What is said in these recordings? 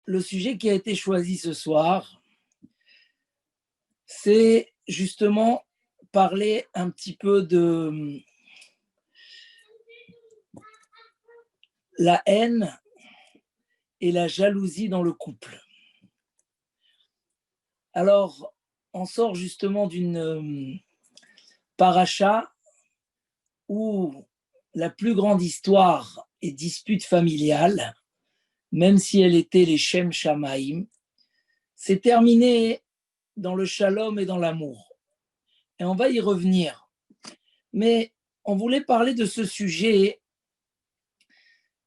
Le sujet qui a été choisi ce soir, c'est justement parler un petit peu de la haine et la jalousie dans le couple. Alors, on sort justement d'une paracha où la plus grande histoire est dispute familiale, même si elle était les Shem Shamaim, c'est terminé dans le shalom et dans l'amour. Et on va y revenir. Mais on voulait parler de ce sujet.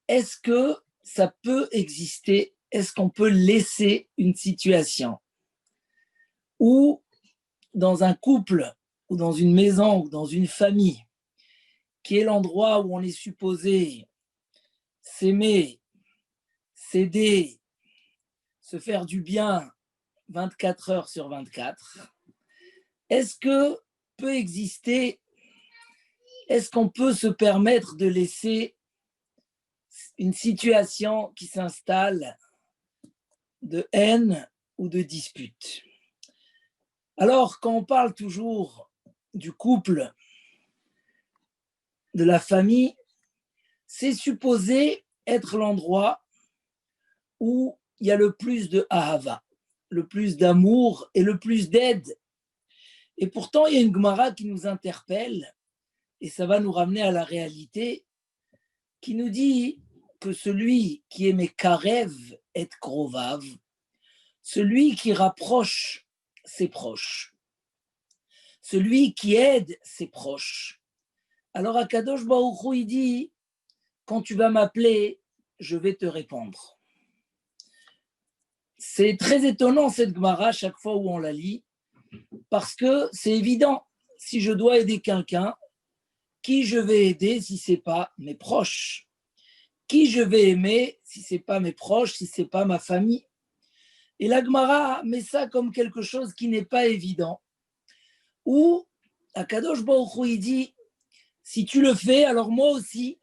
Est-ce que ça peut exister? Est-ce qu'on peut laisser une situation où, dans un couple, ou dans une maison, ou dans une famille, qui est l'endroit où on est supposé s'aimer, s'aider, se faire du bien 24 heures sur 24, est-ce que peut exister, est-ce qu'on peut se permettre de laisser une situation qui s'installe de haine ou de dispute? Alors, quand on parle toujours du couple, de la famille, c'est supposé être l'endroit où il y a le plus de ahava, le plus d'amour et le plus d'aide. Et pourtant, il y a une Gemara qui nous interpelle, et ça va nous ramener à la réalité, qui nous dit que celui qui est Mekarev et Krovav, celui qui rapproche ses proches, celui qui aide ses proches. Alors Akadosh Baruch Hu, il dit, quand tu vas m'appeler, je vais te répondre. C'est très étonnant cette Gemara chaque fois où on la lit, parce que c'est évident, si je dois aider quelqu'un, qui je vais aider si ce n'est pas mes proches? Qui je vais aimer si ce n'est pas mes proches, si ce n'est pas ma famille? Et la Gemara met ça comme quelque chose qui n'est pas évident. Ou Akadosh Baruch Hu, il dit, si tu le fais, alors moi aussi,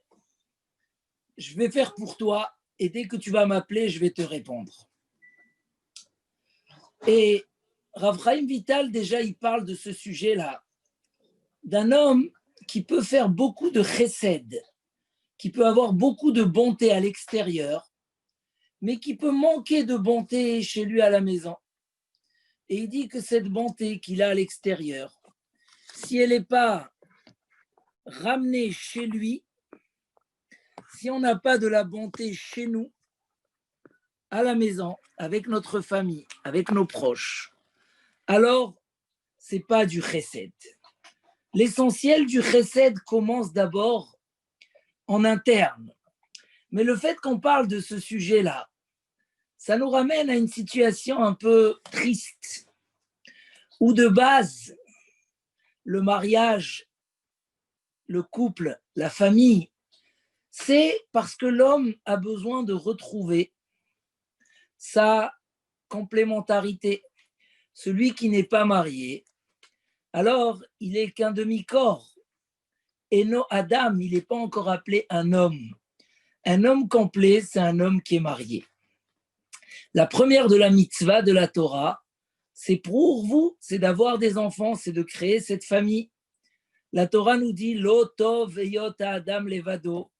je vais faire pour toi, et dès que tu vas m'appeler, je vais te répondre. Et Rav Chaim Vital, déjà, il parle de ce sujet-là, d'un homme qui peut faire beaucoup de chesed, qui peut avoir beaucoup de bonté à l'extérieur, mais qui peut manquer de bonté chez lui à la maison. Et il dit que cette bonté qu'il a à l'extérieur, si elle n'est pas ramenée chez lui, si on n'a pas de la bonté chez nous, à la maison, avec notre famille, avec nos proches, alors ce n'est pas du chesed. L'essentiel du chesed commence d'abord en interne. Mais le fait qu'on parle de ce sujet-là, ça nous ramène à une situation un peu triste, où de base, le mariage, le couple, la famille, c'est parce que l'homme a besoin de retrouver sa complémentarité. Celui qui n'est pas marié, alors il est qu'un demi-corps. Et non, Adam, il n'est pas encore appelé un homme. Un homme complet, c'est un homme qui est marié. La première de la mitzvah de la Torah, c'est pour vous, c'est d'avoir des enfants, c'est de créer cette famille. La Torah nous dit Lo tov heyot Adam levado.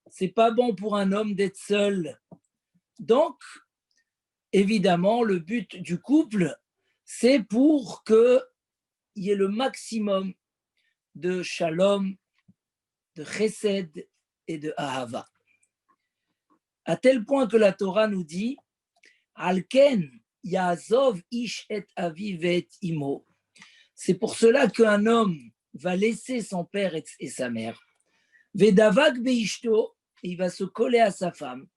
C'est pas bon pour un homme d'être seul. Donc, évidemment, le but du couple, c'est pour qu'il y ait le maximum de shalom, de chesed et de ahava. À tel point que la Torah nous dit Alken Yaazov ish et aviv et imo. C'est pour cela qu'un homme va laisser son père et sa mère. Vedavak beishto, il va se coller à sa femme.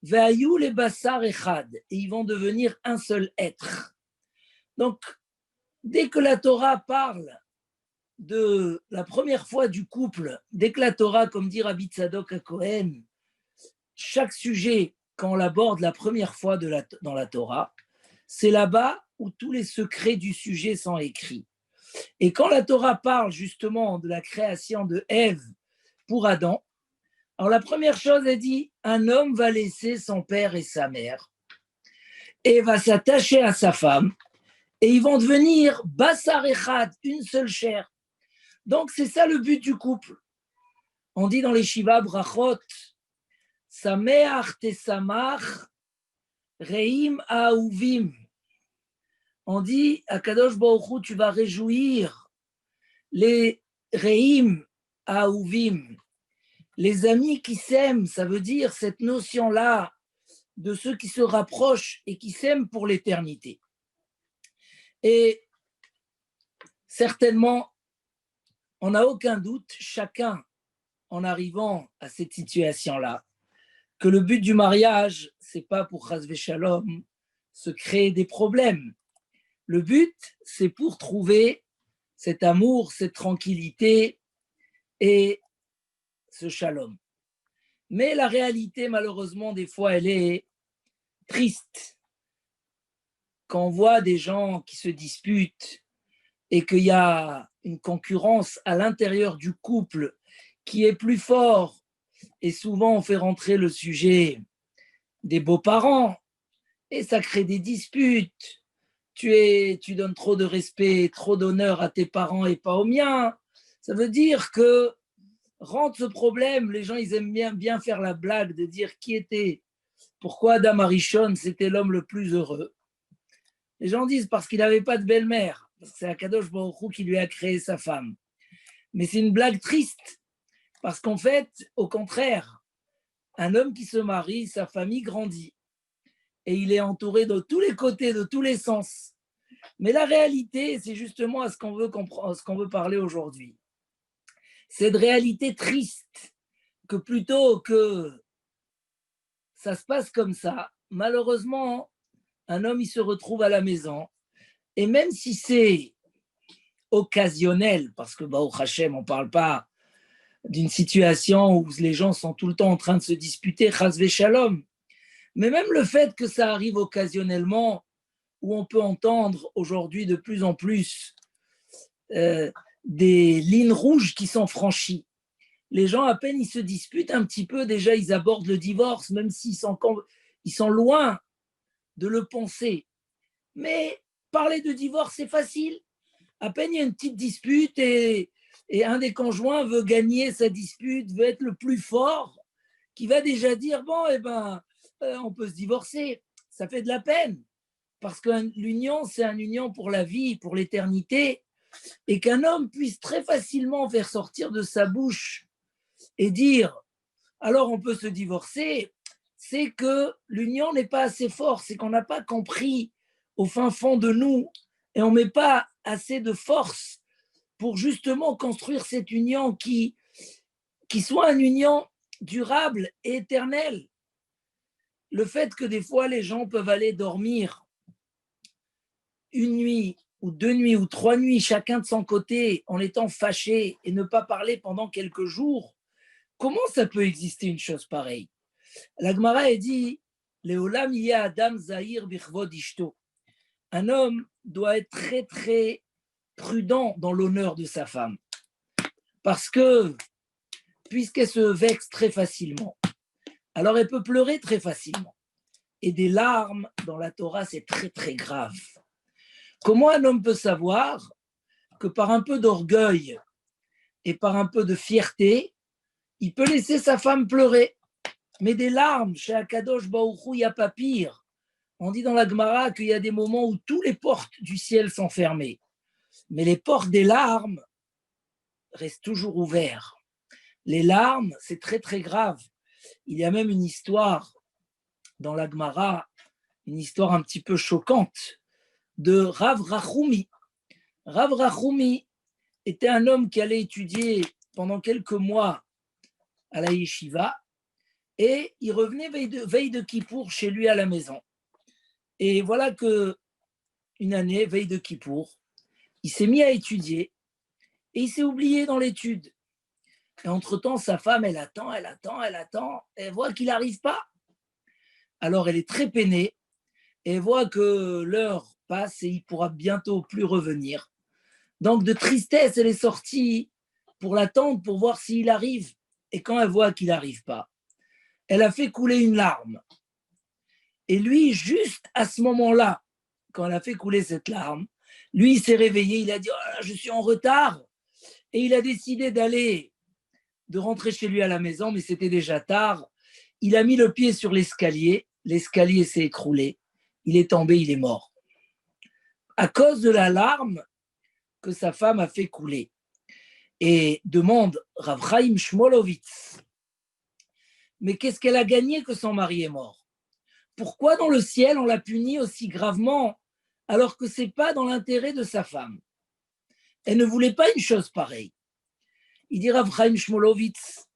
Veayu le basar echad, et ils vont devenir un seul être. Donc, dès que la Torah parle de la première fois du couple, dès que la Torah, comme dit Rabbi Tzadok à Cohen, chaque sujet, quand on l'aborde la première fois dans la Torah, c'est là-bas où tous les secrets du sujet sont écrits. Et quand la Torah parle justement de la création de Ève pour Adam, alors la première chose, elle dit, un homme va laisser son père et sa mère et va s'attacher à sa femme et ils vont devenir Bassar Echad, une seule chair. Donc c'est ça le but du couple. On dit dans les Shiva Brachot, Sameach tesamach reim aouvim. On dit à Kadosh Baruch Hu, tu vas réjouir les reim aouvim, les amis qui s'aiment. Ça veut dire cette notion-là de ceux qui se rapprochent et qui s'aiment pour l'éternité. Et certainement, on n'a aucun doute, chacun en arrivant à cette situation-là, que le but du mariage, c'est pas pour Chas Shalom se créer des problèmes. Le but, c'est pour trouver cet amour, cette tranquillité et ce shalom. Mais la réalité, malheureusement, des fois, elle est triste. Quand on voit des gens qui se disputent et qu'il y a une concurrence à l'intérieur du couple qui est plus fort, et souvent on fait rentrer le sujet des beaux-parents, et ça crée des disputes. Tu donnes trop de respect, trop d'honneur à tes parents et pas aux miens. Ça veut dire que rentre ce problème, les gens ils aiment bien faire la blague de dire pourquoi Adam Arishon c'était l'homme le plus heureux. Les gens disent parce qu'il n'avait pas de belle-mère, parce que c'est Akadosh Baruch Hu qui lui a créé sa femme. Mais c'est une blague triste, parce qu'en fait, au contraire, un homme qui se marie, sa famille grandit. Et il est entouré de tous les côtés, de tous les sens. Mais la réalité, c'est justement à ce qu'on veut comprendre, ce qu'on veut parler aujourd'hui. Cette réalité triste, que plutôt que ça se passe comme ça, malheureusement, un homme, il se retrouve à la maison. Et même si c'est occasionnel, parce que, au Hachem, on ne parle pas d'une situation où les gens sont tout le temps en train de se disputer, Chas Shalom. Mais même le fait que ça arrive occasionnellement, où on peut entendre aujourd'hui de plus en plus des lignes rouges qui sont franchies. Les gens, à peine ils se disputent un petit peu, déjà ils abordent le divorce, même s'ils sont loin de le penser. Mais parler de divorce, c'est facile. À peine il y a une petite dispute et un des conjoints veut gagner sa dispute, veut être le plus fort, qui va déjà dire, bon, on peut se divorcer. Ça fait de la peine. Parce que l'union, c'est une union pour la vie, pour l'éternité, et qu'un homme puisse très facilement faire sortir de sa bouche et dire, alors on peut se divorcer, c'est que l'union n'est pas assez forte, c'est qu'on n'a pas compris au fin fond de nous, et on ne met pas assez de force pour justement construire cette union qui soit une union durable et éternelle. Le fait que des fois les gens peuvent aller dormir une nuit ou 2 nuits ou 3 nuits, chacun de son côté, en étant fâché et ne pas parler pendant quelques jours, comment ça peut exister une chose pareille? La Gemara a dit, Leolam ya Adam Zahir bichvod ishto. Un homme doit être très très prudent dans l'honneur de sa femme. Parce que, puisqu'elle se vexe très facilement, alors elle peut pleurer très facilement. Et des larmes dans la Torah, c'est très très grave. Comment un homme peut savoir que par un peu d'orgueil et par un peu de fierté, il peut laisser sa femme pleurer? Mais des larmes, chez Akadosh Baruch Hu, il n'y a pas pire. On dit dans la Gemara qu'il y a des moments où toutes les portes du ciel sont fermées. Mais les portes des larmes restent toujours ouvertes. Les larmes, c'est très très grave. Il y a même une histoire dans la Gemara, une histoire un petit peu choquante, de Rav Rachoumi. Rav Rachoumi était un homme qui allait étudier pendant quelques mois à la yeshiva et il revenait veille de Kippour chez lui à la maison. Et voilà que une année, veille de Kippour, il s'est mis à étudier et il s'est oublié dans l'étude. Et entre-temps, sa femme, elle attend, elle voit qu'il n'arrive pas. Alors, elle est très peinée, et elle voit que l'heure passe et il pourra bientôt plus revenir. Donc, de tristesse, elle est sortie pour l'attendre, pour voir s'il arrive. Et quand elle voit qu'il n'arrive pas, elle a fait couler une larme. Et lui, juste à ce moment-là, quand elle a fait couler cette larme, lui, il s'est réveillé, il a dit, oh là, je suis en retard. Et il a décidé de rentrer chez lui à la maison, mais c'était déjà tard. Il a mis le pied sur l'escalier s'est écroulé, il est tombé, il est mort. À cause de la larme que sa femme a fait couler. Et demande Rav Chaim Shmolowitz, mais qu'est-ce qu'elle a gagné que son mari est mort? Pourquoi dans le ciel on l'a punie aussi gravement alors que ce n'est pas dans l'intérêt de sa femme? Elle ne voulait pas une chose pareille. Il dit Rav Chaim Shmolowitz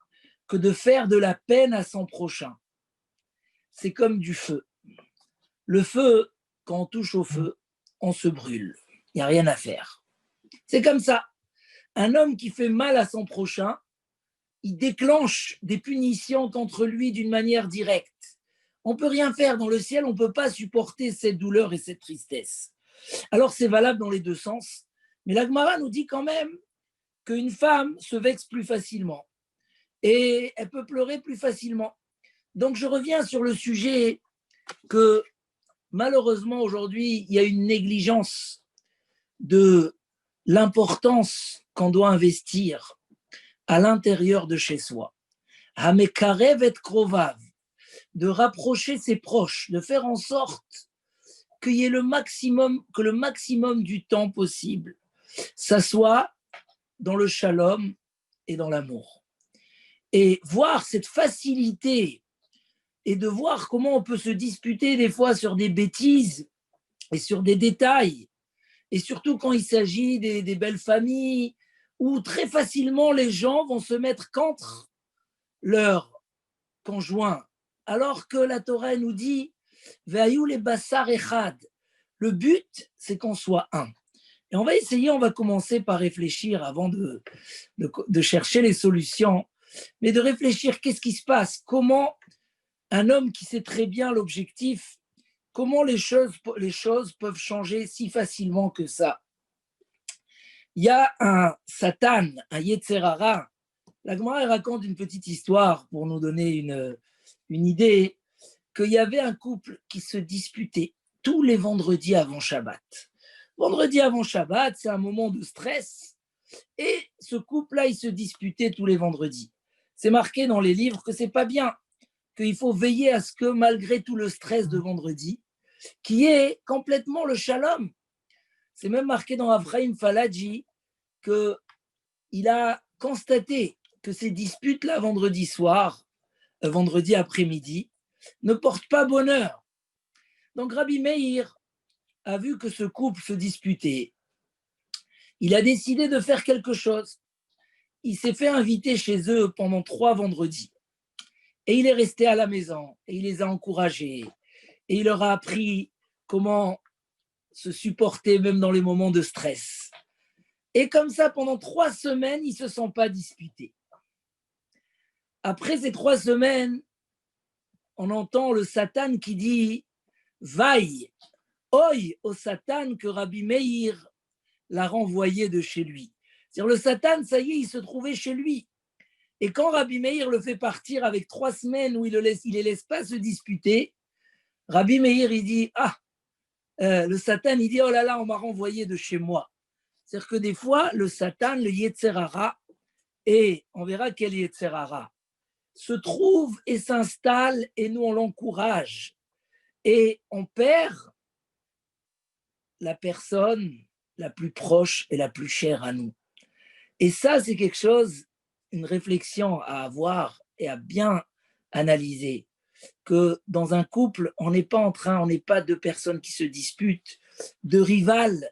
que de faire de la peine à son prochain, c'est comme du feu. Le feu, quand on touche au feu, on se brûle. Il n'y a rien à faire. C'est comme ça. Un homme qui fait mal à son prochain, il déclenche des punitions contre lui d'une manière directe. On ne peut rien faire dans le ciel, on ne peut pas supporter cette douleur et cette tristesse. Alors c'est valable dans les deux sens, mais la Gemara nous dit quand même qu'une femme se vexe plus facilement et elle peut pleurer plus facilement. Donc je reviens sur le sujet que malheureusement aujourd'hui il y a une négligence de l'importance qu'on doit investir à l'intérieur de chez soi. Hamekarev et krovav, de rapprocher ses proches, de faire en sorte qu'il y ait que le maximum du temps possible, ça soit dans le shalom et dans l'amour. Et voir cette facilité et de voir comment on peut se disputer des fois sur des bêtises et sur des détails, et surtout quand il s'agit des belles familles, où très facilement les gens vont se mettre contre leur conjoint, alors que la Torah nous dit Ve'ayu le basar echad. Le but, c'est qu'on soit un. Et on va commencer par réfléchir avant de chercher les solutions, mais de réfléchir qu'est-ce qui se passe, comment un homme qui sait très bien l'objectif, comment les choses peuvent changer si facilement que ça. Il y a un Satan, un Yetzer Hara. La Gemara raconte une petite histoire pour nous donner une idée qu'il y avait un couple qui se disputait tous les vendredis avant Shabbat. Vendredi avant Shabbat, c'est un moment de stress et ce couple-là, il se disputait tous les vendredis. C'est marqué dans les livres que c'est pas bien, qu'il faut veiller à ce que malgré tout le stress de vendredi, qui est complètement le shalom. C'est même marqué dans Avraham Falaji qu'il a constaté que ces disputes-là vendredi soir, vendredi après-midi, ne portent pas bonheur. Donc Rabbi Meir a vu que ce couple se disputait. Il a décidé de faire quelque chose. Il s'est fait inviter chez eux pendant 3 vendredis. Et il est resté à la maison et il les a encouragés. Et il leur a appris comment se supporter même dans les moments de stress. Et comme ça, pendant 3 semaines, ils ne se sont pas disputés. Après ces 3 semaines, on entend le Satan qui dit « Vaille, oi au Satan que Rabbi Meir l'a renvoyé de chez lui. » C'est-à-dire le Satan, ça y est, il se trouvait chez lui. Et quand Rabbi Meir le fait partir avec 3 semaines où il les laisse pas se disputer, Rabbi Meir, il dit « Ah, le Satan, il dit « Oh là là, on m'a renvoyé de chez moi. » C'est-à-dire que des fois, le Satan, le Yetzer Hara, et on verra quel Yetzer Hara, se trouve et s'installe et nous, on l'encourage. Et on perd la personne la plus proche et la plus chère à nous. Et ça, c'est quelque chose, une réflexion à avoir et à bien analyser. Que dans un couple, on n'est pas 2 personnes qui se disputent, 2 rivales.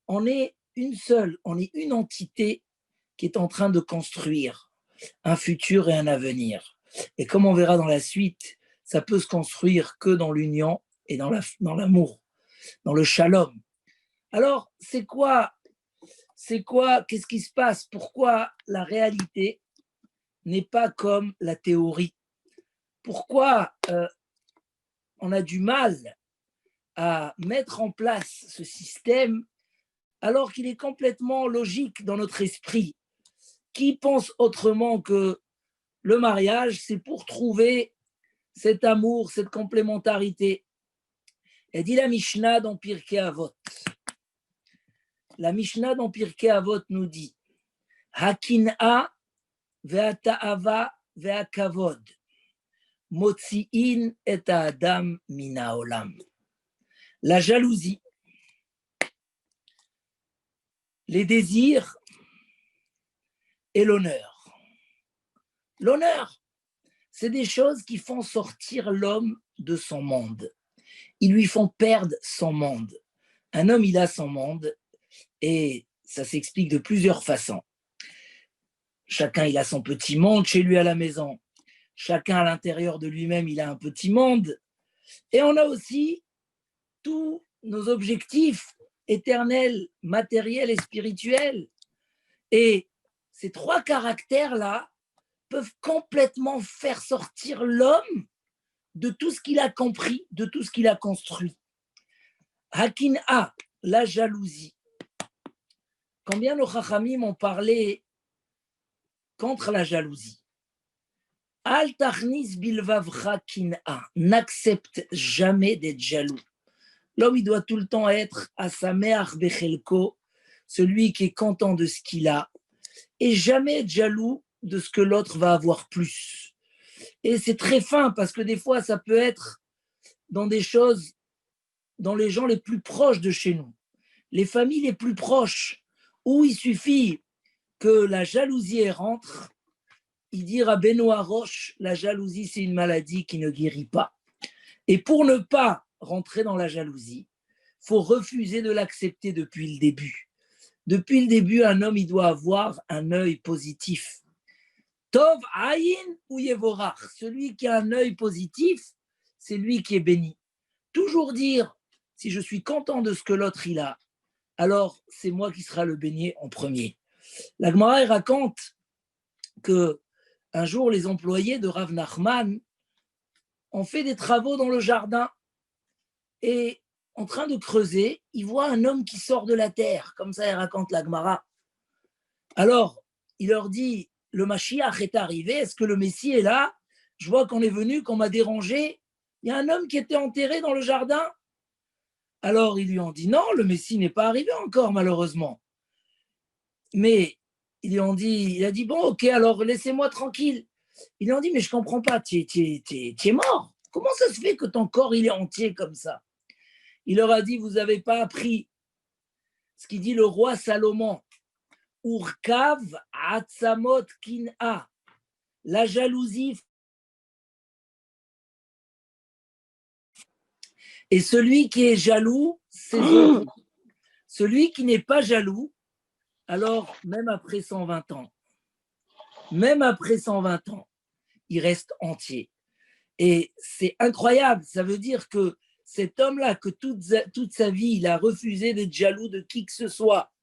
On est une seule, on est une entité qui est en train de construire un futur et un avenir. Et comme on verra dans la suite, ça peut se construire que dans l'union et dans l'amour, dans le shalom. Alors, qu'est-ce qui se passe? Pourquoi la réalité, n'est pas comme la théorie. Pourquoi on a du mal à mettre en place ce système alors qu'il est complètement logique dans notre esprit? Qui pense autrement que le mariage, c'est pour trouver cet amour, cette complémentarité? Et dit la Mishnah dans Pirkei Avot. La Mishnah dans Pirkei Avot nous dit Hakin'a ve'ata'ava ve'akavod motzi'in et ha'adam mina olam. La jalousie, les désirs et l'honneur. L'honneur, c'est des choses qui font sortir l'homme de son monde. Ils lui font perdre son monde. Un homme, il a son monde et ça s'explique de plusieurs façons. Chacun, il a son petit monde chez lui à la maison. Chacun, à l'intérieur de lui-même, il a un petit monde. Et on a aussi tous nos objectifs éternels, matériels et spirituels. Et ces trois caractères-là peuvent complètement faire sortir l'homme de tout ce qu'il a compris, de tout ce qu'il a construit. Hakin'a, la jalousie. Combien nos chachamim ont parlé contre la jalousie? Al tachnis bilvavcha kin'a, n'accepte jamais d'être jaloux. L'homme, il doit tout le temps être à sameach bechelko, celui qui est content de ce qu'il a, et jamais être jaloux de ce que l'autre va avoir plus. Et c'est très fin parce que des fois, ça peut être dans des choses, dans les gens les plus proches de chez nous, les familles les plus proches, où il suffit que la jalousie rentre. Il dit à Benoît Roche, la jalousie, c'est une maladie qui ne guérit pas. Et pour ne pas rentrer dans la jalousie, il faut refuser de l'accepter depuis le début. Depuis le début, un homme, il doit avoir un œil positif. Tov ayin ou yevorach, celui qui a un œil positif, c'est lui qui est béni. Toujours dire, si je suis content de ce que l'autre il a, alors c'est moi qui sera le béni en premier. La Gemara raconte que un jour, les employés de Rav Nachman ont fait des travaux dans le jardin et en train de creuser, ils voient un homme qui sort de la terre, comme ça il raconte la Gemara. Alors, il leur dit, le Mashiach est arrivé, est-ce que le Messie est là? Je vois qu'on est venu, qu'on m'a dérangé. Il y a un homme qui était enterré dans le jardin. Alors, ils lui ont dit, non, le Messie n'est pas arrivé encore, malheureusement. Mais il a dit, bon, ok, alors laissez-moi tranquille. Ils lui ont dit, mais je ne comprends pas, tu es mort. Comment ça se fait que ton corps, il est entier comme ça? Il leur a dit, vous n'avez pas appris ce qu'il dit le roi Salomon. Urkav atzamot kin'a. La jalousie. Et celui qui est jaloux, c'est celui qui n'est pas jaloux, alors même après 120 ans, il reste entier. Et c'est incroyable, ça veut dire que cet homme-là, que toute sa vie, il a refusé d'être jaloux de qui que ce soit,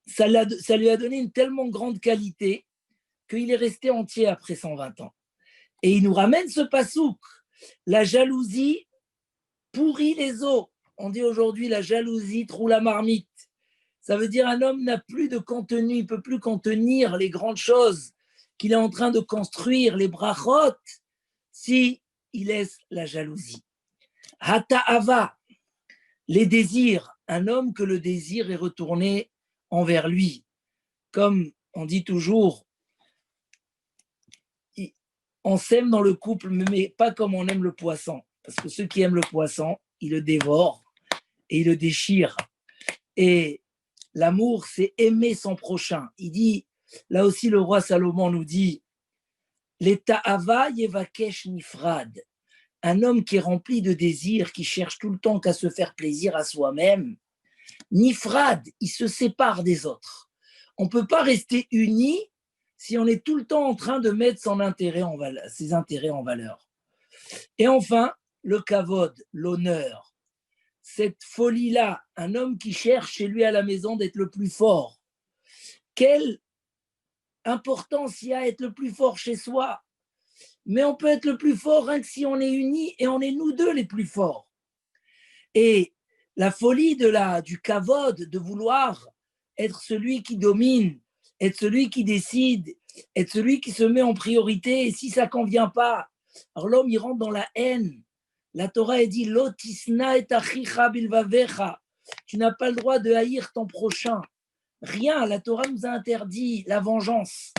ça lui a donné une tellement grande qualité qu'il est resté entier après 120 ans. Et il nous ramène ce passouk, la jalousie pourrit les os. On dit aujourd'hui la jalousie troue la marmite. Ça veut dire un homme n'a plus de contenu, il ne peut plus contenir les grandes choses qu'il est en train de construire, les brachot, si il laisse la jalousie. Hata'ava, les désirs, un homme que le désir est retourné envers lui. Comme on dit toujours, on s'aime dans le couple, mais pas comme on aime le poisson. Parce que ceux qui aiment le poisson, ils le dévorent et ils le déchirent. Et l'amour, c'est aimer son prochain. Il dit, là aussi le roi Salomon nous dit, l'eta'ava yevakesh nifrad. Un homme qui est rempli de désirs, qui cherche tout le temps qu'à se faire plaisir à soi-même, nifrad, il se sépare des autres. On ne peut pas rester unis si on est tout le temps en train de mettre ses intérêts en valeur. Et enfin, le kavod, l'honneur. Cette folie-là, un homme qui cherche chez lui à la maison d'être le plus fort. Quelle importance il y a à être le plus fort chez soi. Mais on peut être le plus fort rien que si on est unis et on est nous deux les plus forts. Et la folie du kavod, de vouloir être celui qui domine, être celui qui décide, être celui qui se met en priorité, et si ça ne convient pas, alors l'homme il rentre dans la haine. La Torah elle dit Lotisna et achicha bilvavecha. Tu n'as pas le droit de haïr ton prochain. Rien, la Torah nous a interdit la vengeance.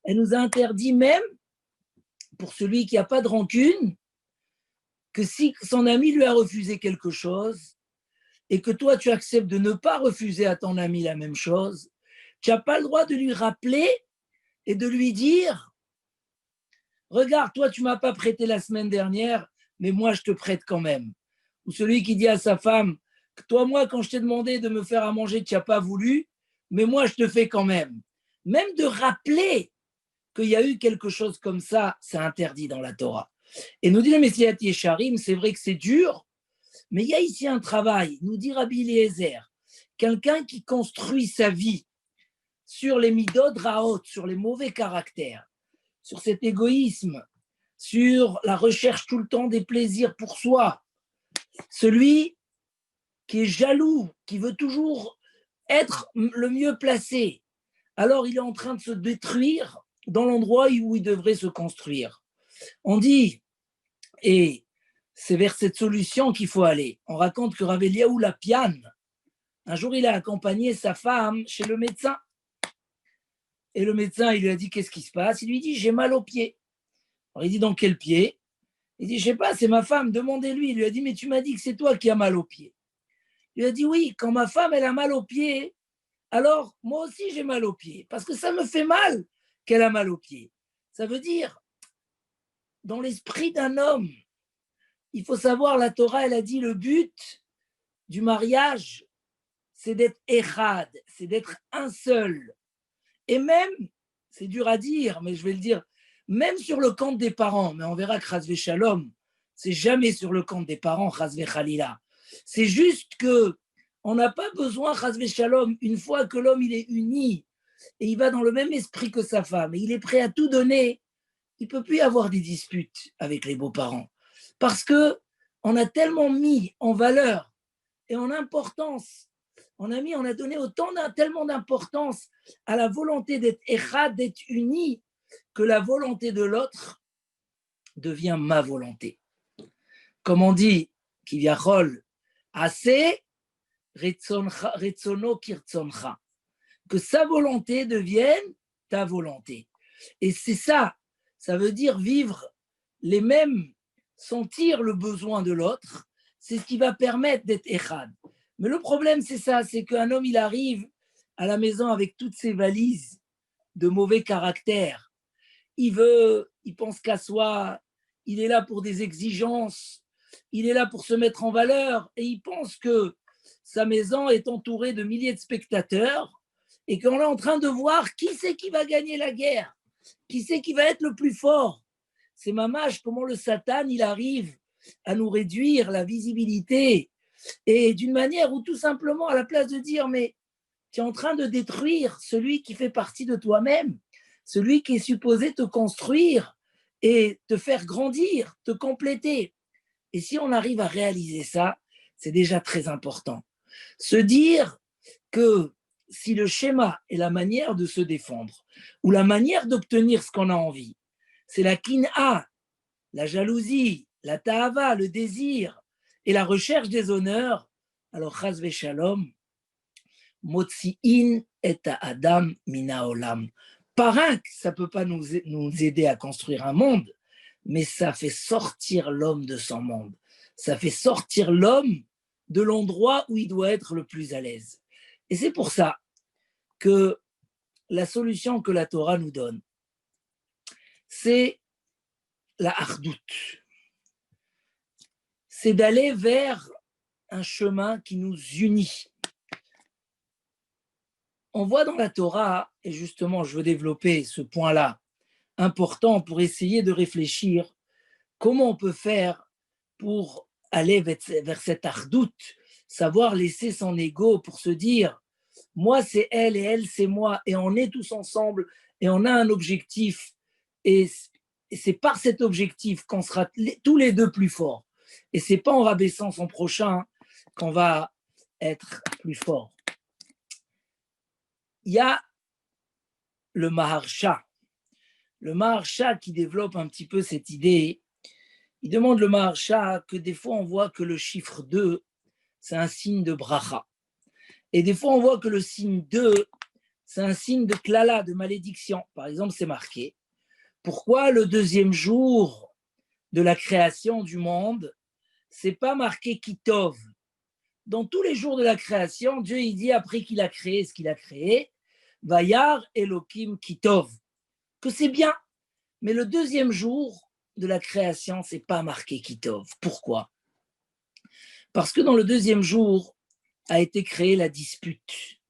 Elle nous a interdit même, pour celui qui n'a pas de rancune, que si son ami lui a refusé quelque chose et que toi tu acceptes de ne pas refuser à ton ami la même chose, tu n'as pas le droit de lui rappeler et de lui dire regarde, toi tu ne m'as pas prêté la semaine dernière, mais moi je te prête quand même. Ou celui qui dit à sa femme toi, moi, quand je t'ai demandé de me faire à manger, tu n'as pas voulu, mais moi je te fais quand même. Même de rappeler qu'il y a eu quelque chose comme ça, c'est interdit dans la Torah. Et nous dit le Messilat Yesharim, c'est vrai que c'est dur, mais il y a ici un travail, nous dit Rabbi Eliezer, quelqu'un qui construit sa vie sur les midot raot, sur les mauvais caractères, sur cet égoïsme, sur la recherche tout le temps des plaisirs pour soi, celui qui est jaloux, qui veut toujours être le mieux placé, alors il est en train de se détruire dans l'endroit où il devrait se construire. On dit, et c'est vers cette solution qu'il faut aller. On raconte que Rav Eliaou Lapian, un jour, il a accompagné sa femme chez le médecin. Et le médecin, il lui a dit, qu'est-ce qui se passe? Il lui dit, j'ai mal au pied. Alors, il dit, dans quel pied? Il dit, je sais pas, c'est ma femme, demandez-lui. Il lui a dit, mais tu m'as dit que c'est toi qui as mal au pied. Il lui a dit, oui, quand ma femme, elle a mal au pied, alors moi aussi, j'ai mal au pied. Parce que ça me fait mal qu'elle a mal au pied. Ça veut dire, dans l'esprit d'un homme, il faut savoir, la Torah, elle a dit, le but du mariage, c'est d'être echad, c'est d'être un seul. Et même, c'est dur à dire, mais je vais le dire, même sur le compte des parents, mais on verra que Chazvé Shalom, c'est jamais sur le compte des parents, Chazvé Khalila. C'est juste que on n'a pas besoin, Chazvé Shalom, une fois que l'homme il est uni et il va dans le même esprit que sa femme et il est prêt à tout donner, il ne peut plus y avoir des disputes avec les beaux-parents. Parce que on a tellement mis en valeur et en importance, on a donné tellement d'importance à la volonté d'être echad, d'être uni, que la volonté de l'autre devient ma volonté. Comme on dit, kivyachol, assez, retsono kirtsoncha, que sa volonté devienne ta volonté. Et c'est ça, ça veut dire vivre les mêmes, sentir le besoin de l'autre, c'est ce qui va permettre d'être echad. Mais le problème, c'est ça, c'est qu'un homme, il arrive à la maison avec toutes ses valises de mauvais caractère. Il pense qu'à soi, il est là pour des exigences, il est là pour se mettre en valeur, et il pense que sa maison est entourée de milliers de spectateurs, et qu'on est en train de voir qui c'est qui va gagner la guerre, qui c'est qui va être le plus fort. C'est mamache comment le Satan, il arrive à nous réduire la visibilité, et d'une manière où tout simplement, à la place de dire, mais tu es en train de détruire celui qui fait partie de toi-même, celui qui est supposé te construire et te faire grandir, te compléter. Et si on arrive à réaliser ça, c'est déjà très important. Se dire que si le schéma est la manière de se défendre ou la manière d'obtenir ce qu'on a envie, c'est la kin'a, la jalousie, la ta'ava, le désir et la recherche des honneurs, alors chas v'shalom, motzi'in et adam mina olam. Parin, ça ne peut pas nous aider à construire un monde, mais ça fait sortir l'homme de son monde. Ça fait sortir l'homme de l'endroit où il doit être le plus à l'aise. Et c'est pour ça que la solution que la Torah nous donne, c'est la hardout. C'est d'aller vers un chemin qui nous unit. On voit dans la Torah, et justement je veux développer ce point-là, important pour essayer de réfléchir comment on peut faire pour aller vers cette hardout, savoir laisser son ego pour se dire moi c'est elle et elle c'est moi et on est tous ensemble et on a un objectif, et c'est par cet objectif qu'on sera tous les deux plus forts. Et c'est pas en rabaissant son prochain qu'on va être plus fort. Il y a le Maharsha. Le Maharsha qui développe un petit peu cette idée, il demande le Maharsha que des fois on voit que le chiffre 2, c'est un signe de bracha. Et des fois on voit que le signe 2, c'est un signe de klala, de malédiction. Par exemple, c'est marqué. Pourquoi le deuxième jour de la création du monde, c'est pas marqué Kitov? Dans tous les jours de la création, Dieu il dit après qu'il a créé ce qu'il a créé, Vayar Elohim Kitov, que c'est bien. Mais le deuxième jour de la création, c'est pas marqué Kitov. Pourquoi? Parce que dans le deuxième jour a été créée la dispute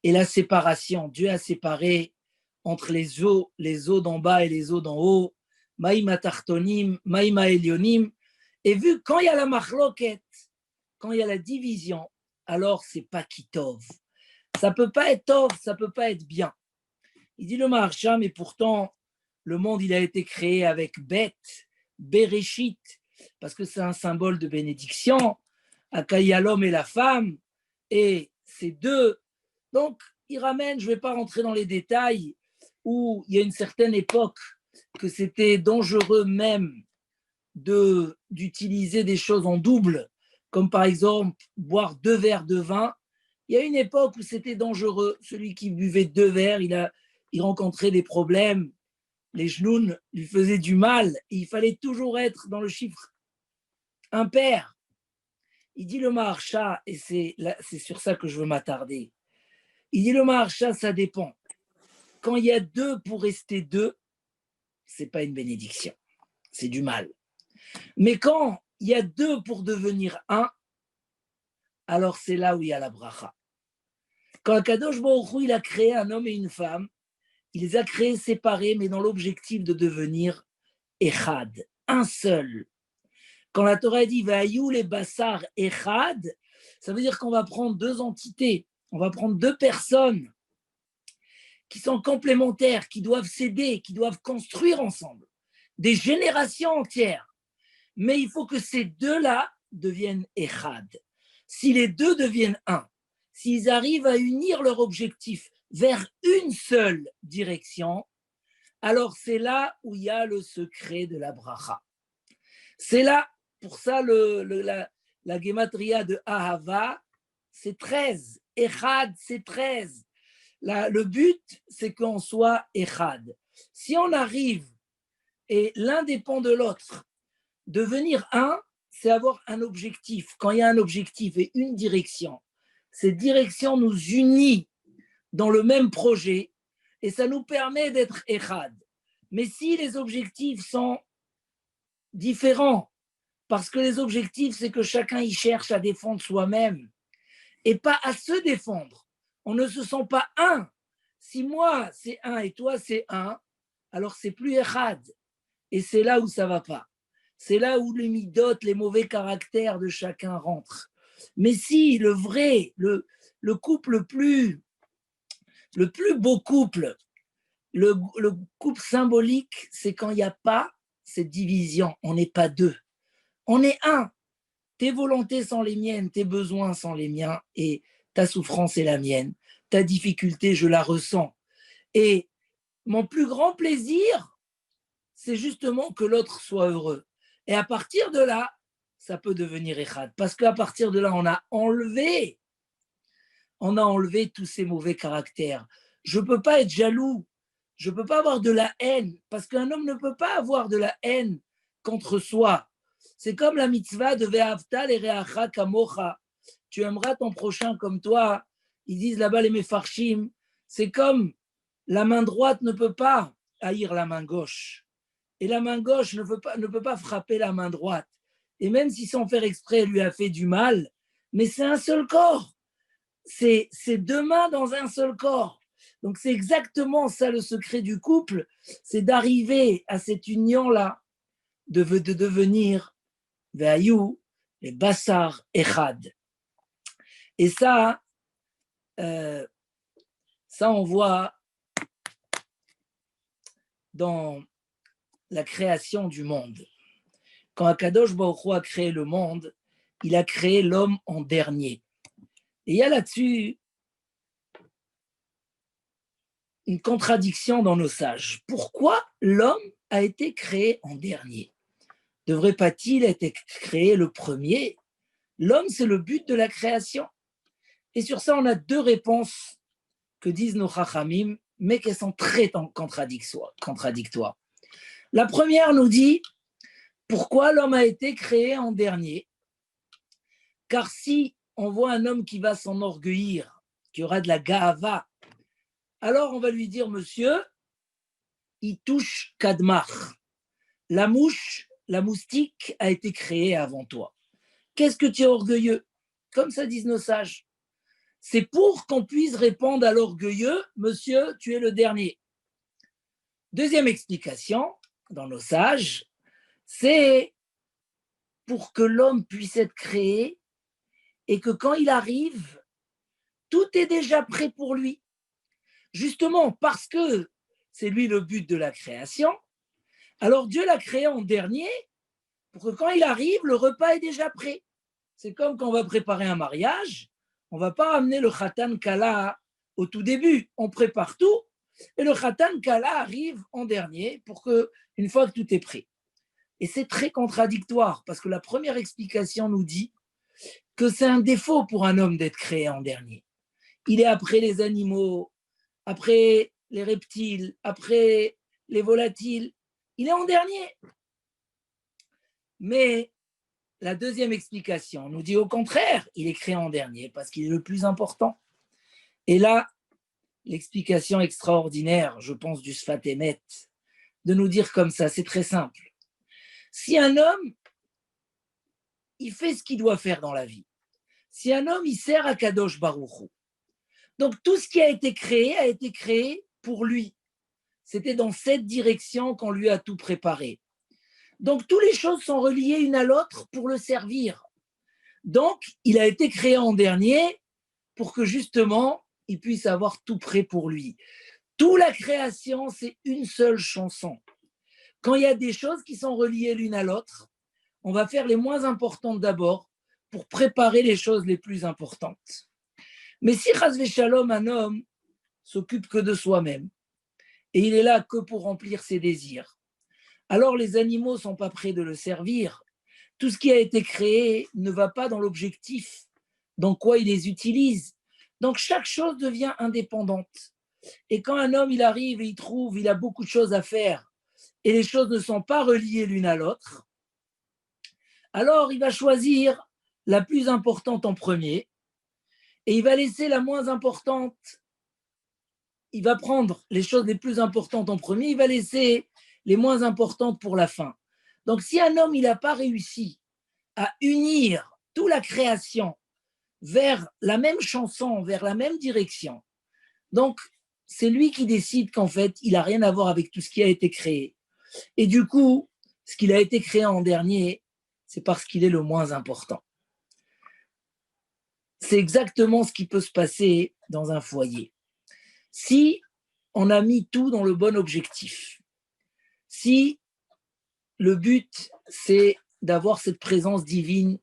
et la séparation. Dieu a séparé entre les eaux d'en bas et les eaux d'en haut, Maïma Tartonim, Maïma Elionim. Et vu quand il y a la machloket, quand il y a la division, alors c'est pas Kitov. Ça peut pas être tov, ça peut pas être bien. Il dit le Maharsha, mais pourtant, le monde, il a été créé avec Bet, Bereshit, parce que c'est un symbole de bénédiction. Akaïa l'homme et la femme, et ces deux. Donc, il ramène, je ne vais pas rentrer dans les détails, où il y a une certaine époque que c'était dangereux même d'utiliser des choses en double, comme par exemple boire 2 verres de vin. Il y a une époque où c'était dangereux. Celui qui buvait 2 verres, il rencontrait des problèmes. Les genoux lui faisaient du mal. Il fallait toujours être dans le chiffre impair. Il dit le Maharsha, et c'est sur ça que je veux m'attarder. Il dit le Maharsha, ça dépend. Quand il y a 2 pour rester 2, c'est pas une bénédiction, c'est du mal. Mais quand il y a 2 pour devenir 1, alors c'est là où il y a la bracha. Quand Kadosh Baruch Hu, il a créé un homme et une femme, il les a créés séparés, mais dans l'objectif de devenir Echad, un seul. Quand la Torah dit Vayu les Bassar Echad, ça veut dire qu'on va prendre 2 entités, on va prendre 2 personnes qui sont complémentaires, qui doivent s'aider, qui doivent construire ensemble, des générations entières. Mais il faut que ces 2-là deviennent Echad. Si les 2 deviennent 1, s'ils arrivent à unir leur objectif vers une seule direction, alors c'est là où il y a le secret de la bracha. C'est là, pour ça, la gematria de Ahava, c'est 13. Echad, c'est 13. Le but, c'est qu'on soit Echad. Si on arrive, et l'un dépend de l'autre, devenir un, c'est avoir un objectif. Quand il y a un objectif et une direction, cette direction nous unit dans le même projet et ça nous permet d'être Echad. Mais si les objectifs sont différents, parce que les objectifs, c'est que chacun y cherche à défendre soi-même et pas à se défendre. On ne se sent pas un. Si moi, c'est un et toi, c'est un, alors c'est plus Echad. Et c'est là où ça ne va pas. C'est là où les midotes, les mauvais caractères de chacun rentrent. Mais si le vrai, le couple le plus beau couple, le couple symbolique, c'est quand il n'y a pas cette division. On n'est pas 2. On est un. Tes volontés sont les miennes, tes besoins sont les miens et ta souffrance est la mienne. Ta difficulté, je la ressens. Et mon plus grand plaisir, c'est justement que l'autre soit heureux. Et à partir de là, ça peut devenir Echad. Parce qu'à partir de là, on a enlevé tous ces mauvais caractères. Je ne peux pas être jaloux. Je ne peux pas avoir de la haine. Parce qu'un homme ne peut pas avoir de la haine contre soi. C'est comme la mitzvah de Ve'avta l'ereacha kamocha. Tu aimeras ton prochain comme toi. Ils disent là-bas les mefarshim. C'est comme la main droite ne peut pas haïr la main gauche. Et la main gauche ne peut pas frapper la main droite. Et même si sans faire exprès, elle lui a fait du mal, mais c'est un seul corps. C'est 2 mains dans un seul corps. Donc c'est exactement ça le secret du couple, c'est d'arriver à cette union-là, de devenir Ve'ayu, les Bassar Echad. Et ça on voit dans la création du monde. Quand Akadosh Baruch Hu a créé le monde, il a créé l'homme en dernier. Et il y a là-dessus une contradiction dans nos sages. Pourquoi l'homme a été créé en dernier? Devrait pas-il être créé le premier? L'homme, c'est le but de la création. Et sur ça, on a deux réponses que disent nos chachamim, mais qui sont très contradictoires. La première nous dit, pourquoi l'homme a été créé en dernier? Car si on voit un homme qui va s'enorgueillir, qui aura de la ga'ava, alors on va lui dire, monsieur, il touche kadmach. La mouche, la moustique a été créée avant toi. Qu'est-ce que tu es orgueilleux? Comme ça disent nos sages. C'est pour qu'on puisse répondre à l'orgueilleux, monsieur, tu es le dernier. Deuxième explication, dans nos sages, c'est pour que l'homme puisse être créé et que quand il arrive, tout est déjà prêt pour lui. Justement, parce que c'est lui le but de la création, alors Dieu l'a créé en dernier pour que quand il arrive, le repas est déjà prêt. C'est comme quand on va préparer un mariage, on ne va pas amener le khatan kala au tout début, on prépare tout et le khatan kala arrive en dernier pour que, une fois que tout est prêt. Et c'est très contradictoire parce que la première explication nous dit que c'est un défaut pour un homme d'être créé en dernier. Il est après les animaux, après les reptiles, après les volatiles. Il est en dernier. Mais la deuxième explication nous dit au contraire, il est créé en dernier parce qu'il est le plus important. Et là, l'explication extraordinaire, je pense, du Sfat Emet, de nous dire comme ça, c'est très simple. Si un homme, il fait ce qu'il doit faire dans la vie, si un homme, il sert à Kadosh Baruch Hu, donc tout ce qui a été créé pour lui. C'était dans cette direction qu'on lui a tout préparé. Donc, toutes les choses sont reliées une à l'autre pour le servir. Donc, il a été créé en dernier pour que justement, il puisse avoir tout prêt pour lui. Toute la création, c'est une seule chanson. Quand il y a des choses qui sont reliées l'une à l'autre, on va faire les moins importantes d'abord pour préparer les choses les plus importantes. Mais si Chas Shalom, un homme s'occupe que de soi-même, et il est là que pour remplir ses désirs, alors les animaux ne sont pas prêts de le servir. Tout ce qui a été créé ne va pas dans l'objectif, dans quoi il les utilise. Donc chaque chose devient indépendante. Et quand un homme il arrive et il trouve, il a beaucoup de choses à faire, et les choses ne sont pas reliées l'une à l'autre, alors il va choisir la plus importante en premier, et il va laisser la moins importante. Il va prendre les choses les plus importantes en premier, il va laisser les moins importantes pour la fin. Donc, si un homme il n'a pas réussi à unir toute la création vers la même chanson, vers la même direction, donc c'est lui qui décide qu'en fait, il n'a rien à voir avec tout ce qui a été créé. Et du coup, ce qu'il a été créé en dernier, c'est parce qu'il est le moins important. C'est exactement ce qui peut se passer dans un foyer. Si on a mis tout dans le bon objectif, si le but, c'est d'avoir cette présence divine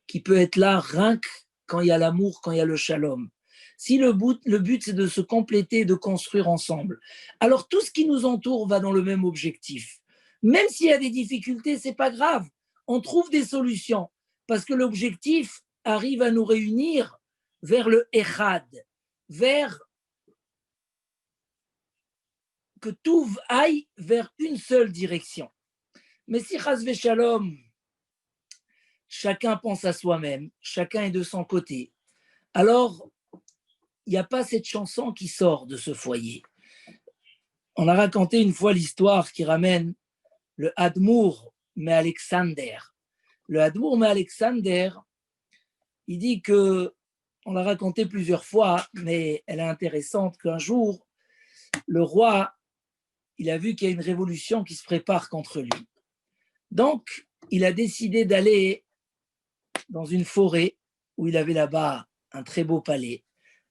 qui peut être là rien que quand il y a l'amour, quand il y a le shalom, si le but c'est de se compléter, de construire ensemble, alors tout ce qui nous entoure va dans le même objectif. Même s'il y a des difficultés, c'est pas grave. On trouve des solutions parce que l'objectif arrive à nous réunir vers le Echad, vers que tout aille vers une seule direction. Mais si Chas Shalom, chacun pense à soi-même, chacun est de son côté, alors il n'y a pas cette chanson qui sort de ce foyer. On a raconté une fois l'histoire qui ramène le Admour mais Alexander. Le Admour mais Alexander, il dit que, on l'a raconté plusieurs fois, mais elle est intéressante, qu'un jour, le roi, il a vu qu'il y a une révolution qui se prépare contre lui. Donc, il a décidé d'aller dans une forêt où il avait là-bas un très beau palais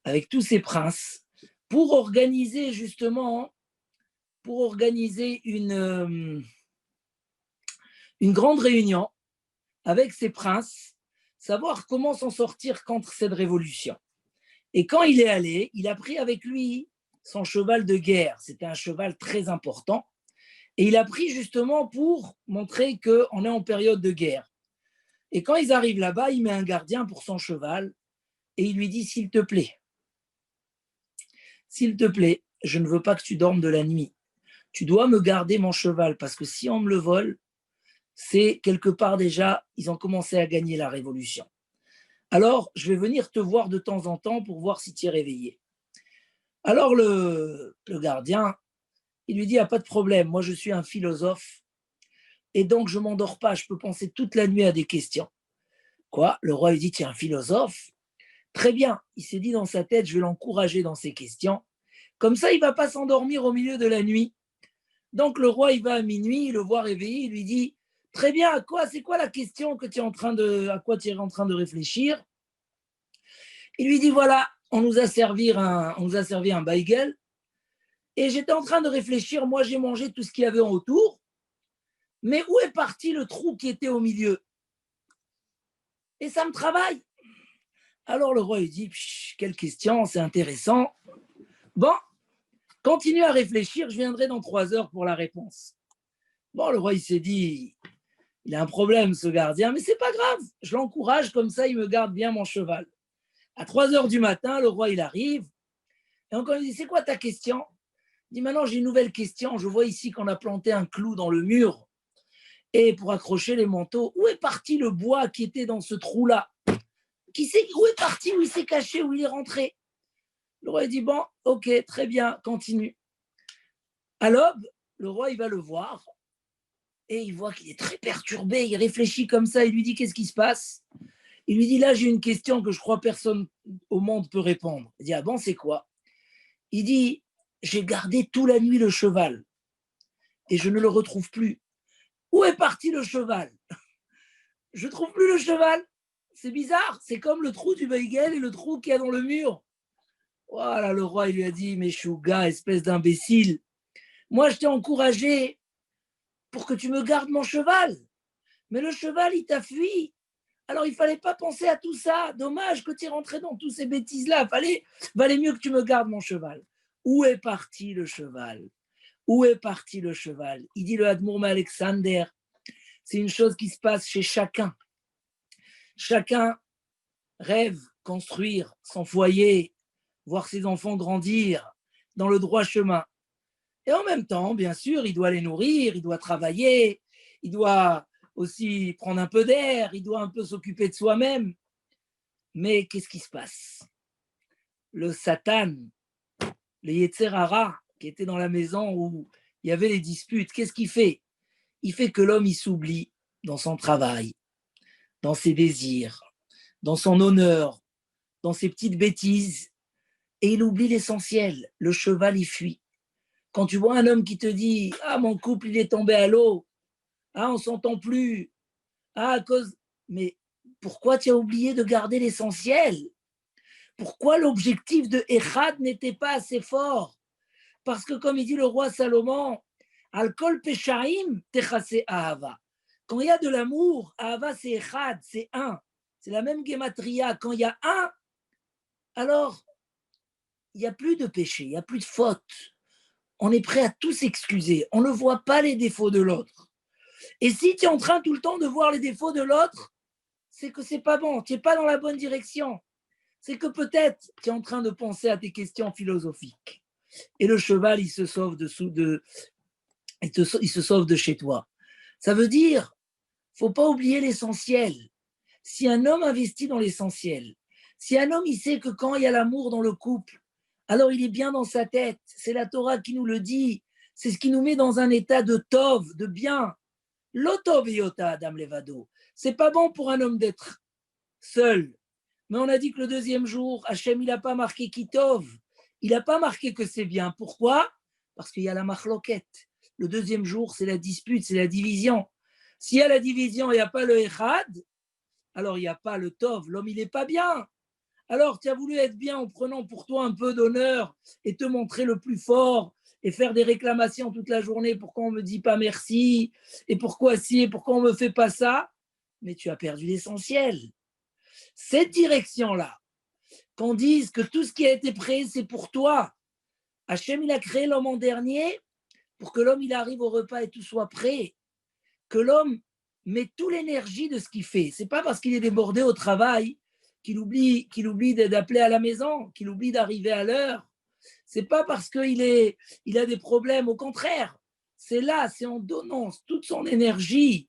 avec tous ses princes pour organiser justement, pour organiser une grande réunion avec ses princes, savoir comment s'en sortir contre cette révolution. Et quand il est allé, il a pris avec lui son cheval de guerre. C'était un cheval très important. Et il a pris justement pour montrer qu'on est en période de guerre. Et quand ils arrivent là-bas, il met un gardien pour son cheval et il lui dit, s'il te plaît, je ne veux pas que tu dormes de la nuit. Tu dois me garder mon cheval parce que si on me le vole, c'est quelque part déjà, ils ont commencé à gagner la révolution. Alors, je vais venir te voir de temps en temps pour voir si tu es réveillé. Alors, le gardien, il lui dit, il n'y a pas de problème, moi je suis un philosophe et donc je ne m'endors pas, je peux penser toute la nuit à des questions. Quoi? Le roi lui dit, tu es un philosophe? Très bien, il s'est dit dans sa tête, je vais l'encourager dans ses questions. Comme ça, il ne va pas s'endormir au milieu de la nuit. Donc le roi, il va à minuit, il le voit réveillé, il lui dit, très bien, c'est quoi la question à quoi tu es en train de réfléchir? Il lui dit, voilà, on nous a servi un bagel, et j'étais en train de réfléchir, moi j'ai mangé tout ce qu'il y avait en autour, mais où est parti le trou qui était au milieu? Et ça me travaille. Alors le roi, il dit, quelle question, c'est intéressant. Bon, continue à réfléchir, je viendrai dans 3 heures pour la réponse. Bon, le roi, il s'est dit, il a un problème, ce gardien, mais c'est pas grave, je l'encourage, comme ça, il me garde bien mon cheval. À 3 heures du matin, le roi, il arrive, et encore, il dit, c'est quoi ta question? Il dit, maintenant, j'ai une nouvelle question, je vois ici qu'on a planté un clou dans le mur, et pour accrocher les manteaux, où est parti le bois qui était dans ce trou-là? Qui sait où est parti, où il s'est caché, où il est rentré? Le roi dit, bon, ok, très bien, continue. À l'aube, le roi, il va le voir et il voit qu'il est très perturbé, il réfléchit comme ça, il lui dit, qu'est-ce qui se passe? Il lui dit, là, j'ai une question que je crois personne au monde peut répondre. Il dit, ah bon, c'est quoi? Il dit, j'ai gardé toute la nuit le cheval et je ne le retrouve plus. Où est parti le cheval? Je ne trouve plus le cheval. C'est bizarre, c'est comme le trou du bagel et le trou qu'il y a dans le mur. Voilà, le roi, il lui a dit, mais Chouga, espèce d'imbécile, moi, je t'ai encouragé pour que tu me gardes mon cheval. Mais le cheval, il t'a fui. Alors, il ne fallait pas penser à tout ça. Dommage que tu es rentré dans toutes ces bêtises-là. Valait mieux que tu me gardes mon cheval. Où est parti le cheval? Où est parti le cheval? Il dit le Admour Alexander. C'est une chose qui se passe chez chacun. Chacun rêve construire son foyer, voir ses enfants grandir dans le droit chemin. Et en même temps, bien sûr, il doit les nourrir, il doit travailler, il doit aussi prendre un peu d'air, il doit un peu s'occuper de soi-même. Mais qu'est-ce qui se passe? Le Satan, le Yetzer Hara, qui était dans la maison où il y avait les disputes, qu'est-ce qu'il fait? Il fait que l'homme, il s'oublie dans son travail, dans ses désirs, dans son honneur, dans ses petites bêtises, et il oublie l'essentiel. Le cheval, il fuit. Quand tu vois un homme qui te dit « Ah, mon couple, il est tombé à l'eau. Ah, on ne s'entend plus. Ah, à cause… » Mais pourquoi tu as oublié de garder l'essentiel? Pourquoi l'objectif de Echad n'était pas assez fort? Parce que, comme il dit le roi Salomon, « Al-kol peshaim techase ahava » Quand il y a de l'amour, ahava, c'est Echad, c'est un. C'est la même gematria. Quand il y a un, alors il n'y a plus de péché, il n'y a plus de faute. On est prêt à tout s'excuser. On ne voit pas les défauts de l'autre. Et si tu es en train tout le temps de voir les défauts de l'autre, c'est que c'est pas bon, tu n'es pas dans la bonne direction. C'est que peut-être tu es en train de penser à tes questions philosophiques. Et le cheval, il se sauve il se sauve de chez toi. Ça veut dire, faut pas oublier l'essentiel. Si un homme investit dans l'essentiel, si un homme il sait que quand il y a l'amour dans le couple, alors il est bien dans sa tête. C'est la Torah qui nous le dit. C'est ce qui nous met dans un état de tov, de bien. L'otov yota Adam Levado. C'est pas bon pour un homme d'être seul. Mais on a dit que le deuxième jour, Hachem, il n'a pas marqué kitov. Il n'a pas marqué que c'est bien. Pourquoi? Parce qu'il y a la machloquette. Le deuxième jour, c'est la dispute, c'est la division. S'il y a la division, il n'y a pas le echad, alors il n'y a pas le tov. L'homme, il n'est pas bien. Alors, tu as voulu être bien en prenant pour toi un peu d'honneur et te montrer le plus fort et faire des réclamations toute la journée, pourquoi on ne me dit pas merci, et pourquoi si, et pourquoi on ne me fait pas ça, mais tu as perdu l'essentiel. Cette direction-là, qu'on dise que tout ce qui a été créé, c'est pour toi. Hachem, il a créé l'homme en dernier pour que l'homme, il arrive au repas et tout soit prêt. Que l'homme met toute l'énergie de ce qu'il fait. Ce n'est pas parce qu'il est débordé au travail qu'il oublie d'appeler à la maison, qu'il oublie d'arriver à l'heure. Ce n'est pas parce qu'il a des problèmes. Au contraire, c'est là, c'est en donnant toute son énergie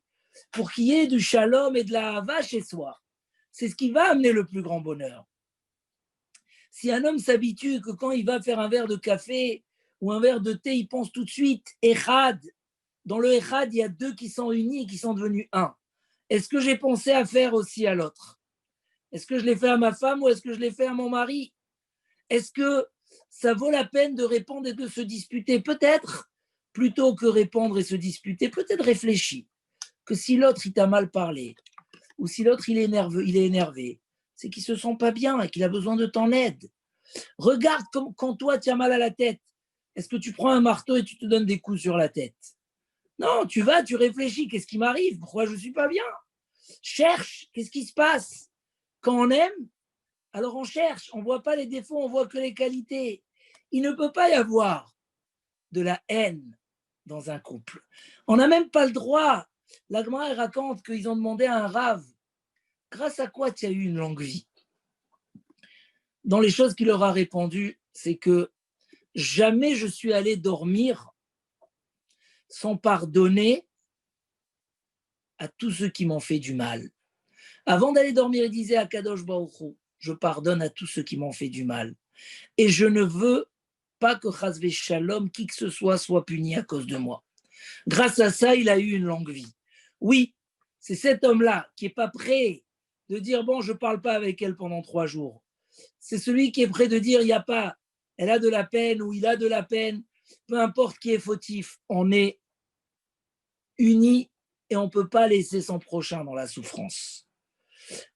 pour qu'il y ait du shalom et de la hava chez soi. C'est ce qui va amener le plus grand bonheur. Si un homme s'habitue que quand il va faire un verre de café ou un verre de thé, il pense tout de suite Echad. Dans le Echad, il y a deux qui sont unis et qui sont devenus un. Est-ce que j'ai pensé à faire aussi à l'autre? Est-ce que je l'ai fait à ma femme ou est-ce que je l'ai fait à mon mari? Est-ce que ça vaut la peine de répondre et de se disputer? Peut-être, plutôt que répondre et se disputer, peut-être réfléchis que si l'autre il t'a mal parlé ou si l'autre il est énervé, c'est qu'il ne se sent pas bien et qu'il a besoin de ton aide. Regarde quand toi tu as mal à la tête. Est-ce que tu prends un marteau et tu te donnes des coups sur la tête? Non, tu réfléchis, qu'est-ce qui m'arrive? Pourquoi je ne suis pas bien? Cherche, qu'est-ce qui se passe? Quand on aime, alors on cherche, on ne voit pas les défauts, on voit que les qualités. Il ne peut pas y avoir de la haine dans un couple. On n'a même pas le droit. La Gemara raconte qu'ils ont demandé à un rave, grâce à quoi tu as eu une longue vie? Dans les choses qu'il leur a répondu, c'est que jamais je suis allé dormir sans pardonner à tous ceux qui m'ont fait du mal. Avant d'aller dormir, il disait à Kadosh Baruch Hu, je pardonne à tous ceux qui m'ont fait du mal. Et je ne veux pas que Chas Shalom, qui que ce soit puni à cause de moi. Grâce à ça, il a eu une longue vie. Oui, c'est cet homme-là qui n'est pas prêt de dire, bon, je ne parle pas avec elle pendant 3 jours. C'est celui qui est prêt de dire, il n'y a pas, elle a de la peine ou il a de la peine, peu importe qui est fautif, on est unis et on ne peut pas laisser son prochain dans la souffrance.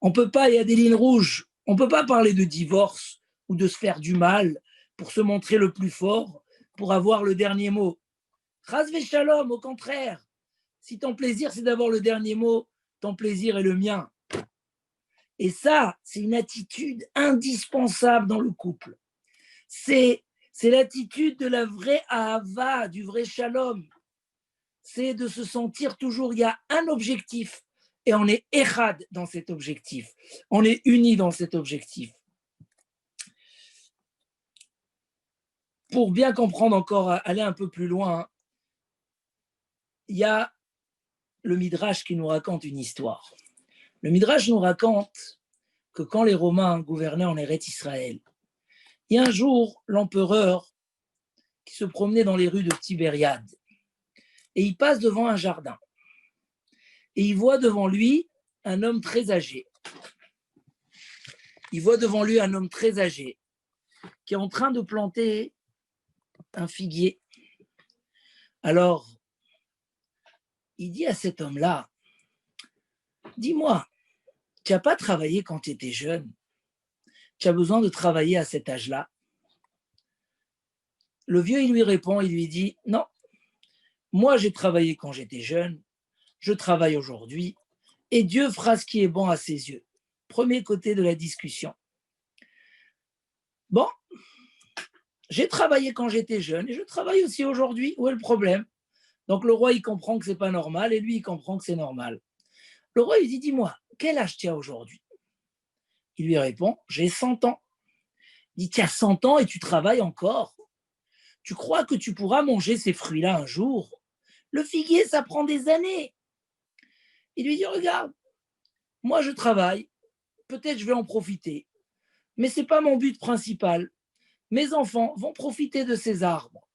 On ne peut pas, il y a des lignes rouges, on ne peut pas parler de divorce ou de se faire du mal pour se montrer le plus fort, pour avoir le dernier mot. Chas v'shalom, au contraire. Si ton plaisir, c'est d'avoir le dernier mot, ton plaisir est le mien. Et ça, c'est une attitude indispensable dans le couple. C'est l'attitude de la vraie ahava, du vrai shalom. C'est de se sentir toujours, il y a un objectif et on est echad dans cet objectif. On est unis dans cet objectif. Pour bien comprendre encore, aller un peu plus loin, il y a le Midrash qui nous raconte une histoire. Le Midrash nous raconte que quand les Romains gouvernaient en Eretz Israël, il y a un jour l'empereur qui se promenait dans les rues de Tibériade et il passe devant un jardin et il voit devant lui un homme très âgé. Il voit devant lui un homme très âgé qui est en train de planter un figuier. Alors, il dit à cet homme-là, dis-moi, tu n'as pas travaillé quand tu étais jeune? Tu as besoin de travailler à cet âge-là? Le vieux, il lui répond, il lui dit, non, moi j'ai travaillé quand j'étais jeune, je travaille aujourd'hui, et Dieu fera ce qui est bon à ses yeux. Premier côté de la discussion. Bon, j'ai travaillé quand j'étais jeune, et je travaille aussi aujourd'hui, où est le problème? Donc le roi, il comprend que ce n'est pas normal, et lui, il comprend que c'est normal. Le roi, il dit, dis-moi, quel âge tu as aujourd'hui? Il lui répond, j'ai 100 ans. Il dit, tu as 100 ans et tu travailles encore? Tu crois que tu pourras manger ces fruits-là un jour? Le figuier, ça prend des années. Il lui dit, regarde, moi je travaille, peut-être je vais en profiter, mais ce n'est pas mon but principal. Mes enfants vont profiter de ces arbres.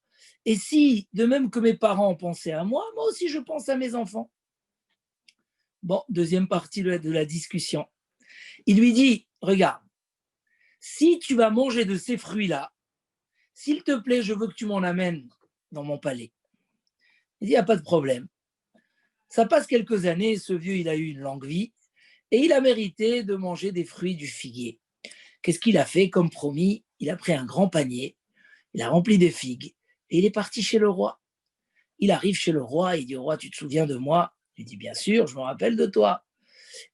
Et si, de même que mes parents ont pensé à moi, moi aussi je pense à mes enfants. Bon, deuxième partie de la discussion. Il lui dit, regarde, si tu vas manger de ces fruits-là, s'il te plaît, je veux que tu m'en amènes dans mon palais. Il dit, il n'y a pas de problème. Ça passe quelques années, ce vieux, il a eu une longue vie et il a mérité de manger des fruits du figuier. Qu'est-ce qu'il a fait? Comme promis, il a pris un grand panier, il a rempli des figues Et il est parti chez le roi. Il arrive chez le roi, il dit au roi, tu te souviens de moi? Il dit, bien sûr, je me rappelle de toi.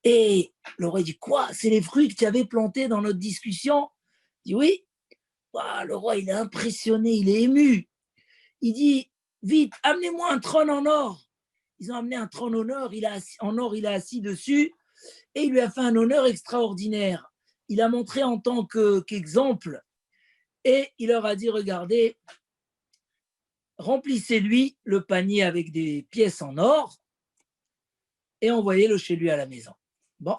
Et le roi dit, quoi? C'est les fruits que tu avais plantés dans notre discussion? Il dit, oui. Ouah, le roi, il est impressionné, il est ému. Il dit, vite, amenez-moi un trône en or. Ils ont amené un trône en or, il a assis dessus, et il lui a fait un honneur extraordinaire. Il a montré en tant qu'exemple, et il leur a dit, regardez, remplissez-lui le panier avec des pièces en or, et envoyez-le chez lui à la maison. Bon,